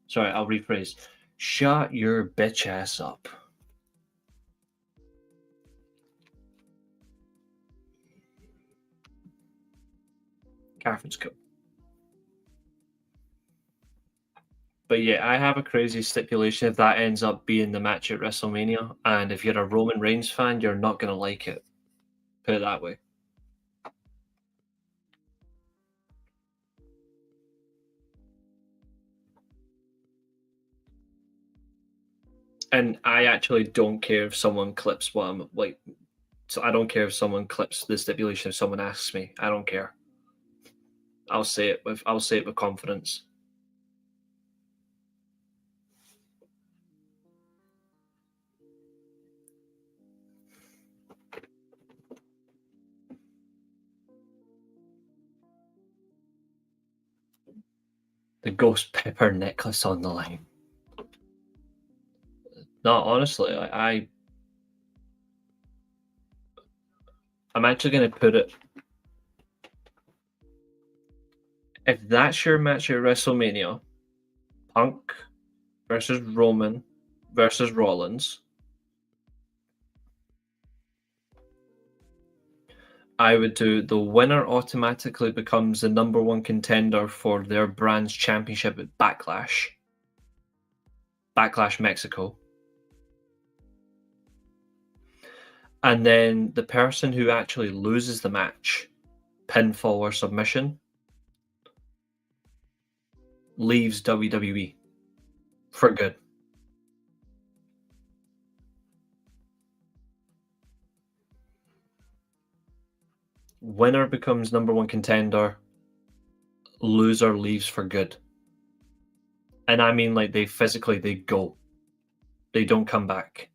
Sorry, I'll rephrase. Shut your bitch ass up. Catherine's cool. But yeah, I have a crazy stipulation if that ends up being the match at WrestleMania. And if you're a Roman Reigns fan, you're not going to like it. Put it that way. And I actually don't care if someone clips what I'm like. So I don't care if someone clips the stipulation if someone asks me. I don't care. I'll say it with confidence. The ghost pepper necklace on the line. No, honestly, I'm actually going to put it. If that's your match at WrestleMania, Punk versus Roman versus Rollins, I would do the winner automatically becomes the number one contender for their brand's championship at Backlash Mexico. And then the person who actually loses the match, pinfall or submission, leaves WWE for good. Winner becomes number one contender, loser leaves for good. And I mean, like, they go. They don't come back.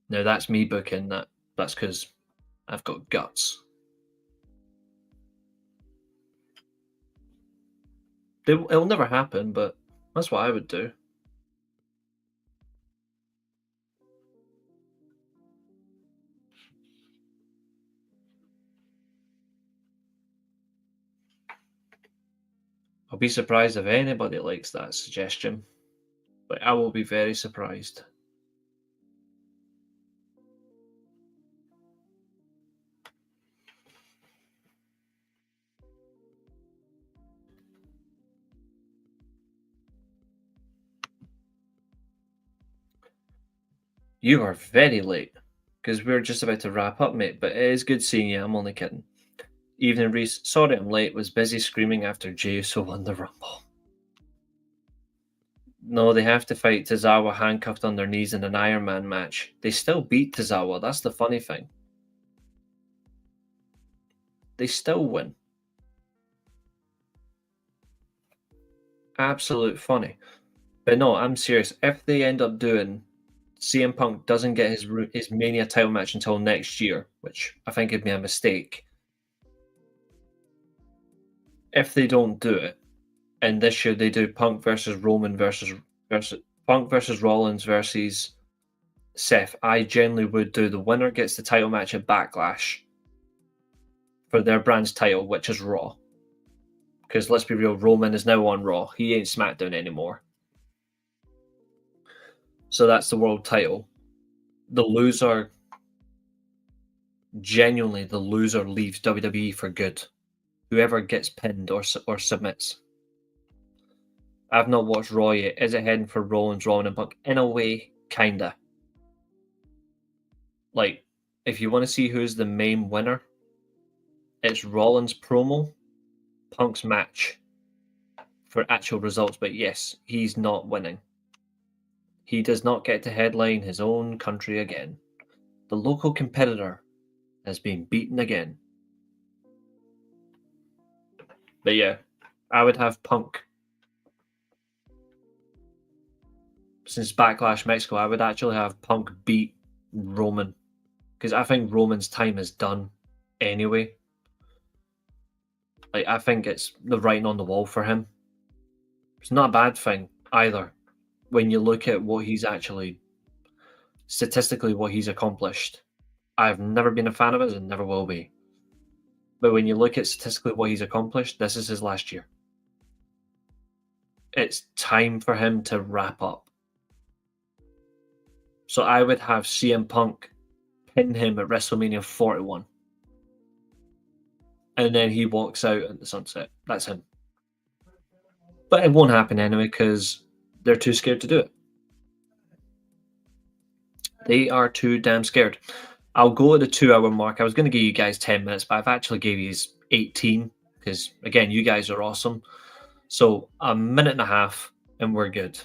Now that's me booking that. That's because I've got guts. It'll never happen, but that's what I would do. I'll be surprised if anybody likes that suggestion, but I will be very surprised. You are very late, because we're just about to wrap up, mate, but it is good seeing you. I'm only kidding. Evening, Reece. Sorry I'm late. Was busy screaming after Jey Uso won the Rumble. No, they have to fight Tozawa handcuffed on their knees in an Iron Man match. They still beat Tozawa. That's the funny thing. They still win. Absolute funny. But no, I'm serious. If they end up doing CM Punk doesn't get his Mania title match until next year, which I think would be a mistake. If they don't do it, and this year they do Punk versus Roman versus Punk versus Rollins versus Seth, I generally would do the winner gets the title match at Backlash for their brand's title, which is Raw. Because let's be real, Roman is now on Raw. He ain't SmackDown anymore. So that's the world title. The loser, genuinely, the loser leaves WWE for good. Whoever gets pinned or submits. I've not watched Raw yet. Is it heading for Rollins, Roman, and Punk? In a way, kinda. Like, if you want to see who's the main winner, it's Rollins' promo, Punk's match for actual results. But yes, he's not winning. He does not get to headline his own country again. The local competitor has been beaten again. But yeah, I would have Punk. Since Backlash Mexico, I would actually have Punk beat Roman. Because I think Roman's time is done anyway. Like, I think it's the writing on the wall for him. It's not a bad thing either. When you look at what he's actually, statistically, what he's accomplished. I've never been a fan of his and never will be. But when you look at statistically what he's accomplished, this is his last year. It's time for him to wrap up. So I would have CM Punk pin him at WrestleMania 41. And then he walks out at the sunset. That's him. But it won't happen anyway because they're too scared to do it. They are too damn scared. I'll go at the 2-hour mark. I was going to give you guys 10 minutes, but I've actually gave you 18 because, again, you guys are awesome. So a minute and a half and we're good.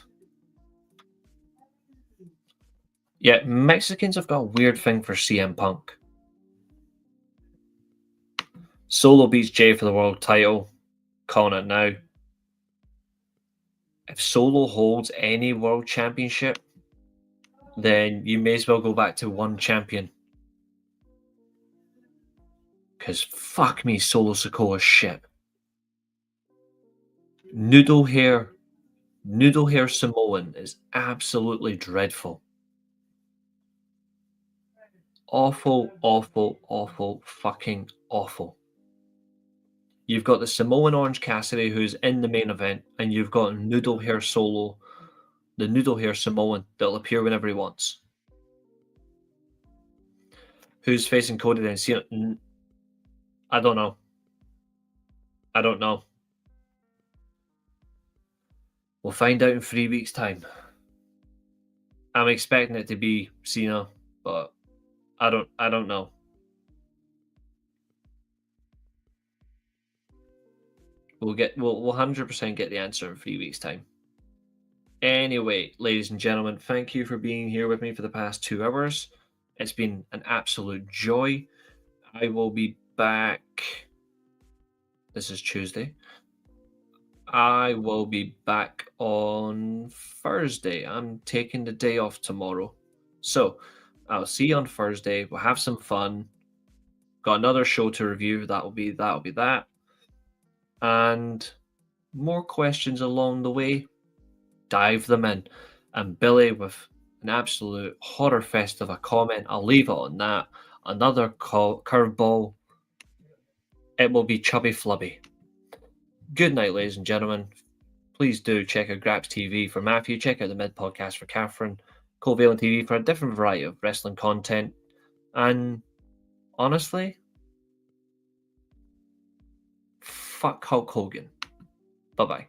Yeah, Mexicans have got a weird thing for CM Punk. Solo beats Jay for the world title. Calling it now. If Solo holds any world championship, then you may as well go back to one champion. Because fuck me, Solo Sikoa's shit. Noodle hair Samoan is absolutely dreadful. Awful, awful, awful, fucking awful. You've got the Samoan Orange Cassidy who's in the main event, and you've got Noodle Hair Solo, the Noodle Hair Samoan that'll appear whenever he wants. Who's facing Cody then? See, I don't know. We'll find out in 3 weeks' time. I'm expecting it to be Cena, but I don't know. We'll 100% get the answer in 3 weeks' time. Anyway, ladies and gentlemen, thank you for being here with me for the past 2 hours. It's been an absolute joy. I will be back. This is Tuesday. I will be back on Thursday. I'm taking the day off tomorrow. So I'll see you on Thursday. We'll have some fun. Got another show to review. That'll be that. And more questions along the way. Dive them in. And Billy with an absolute horror fest of a comment. I'll leave it on that. Another curveball. It will be chubby flubby. Good night, ladies and gentlemen. Please do check out Graps TV for Matthew. Check out the Mid Podcast for Catherine. Covalent TV for a different variety of wrestling content. And honestly, fuck Hulk Hogan. Bye-bye.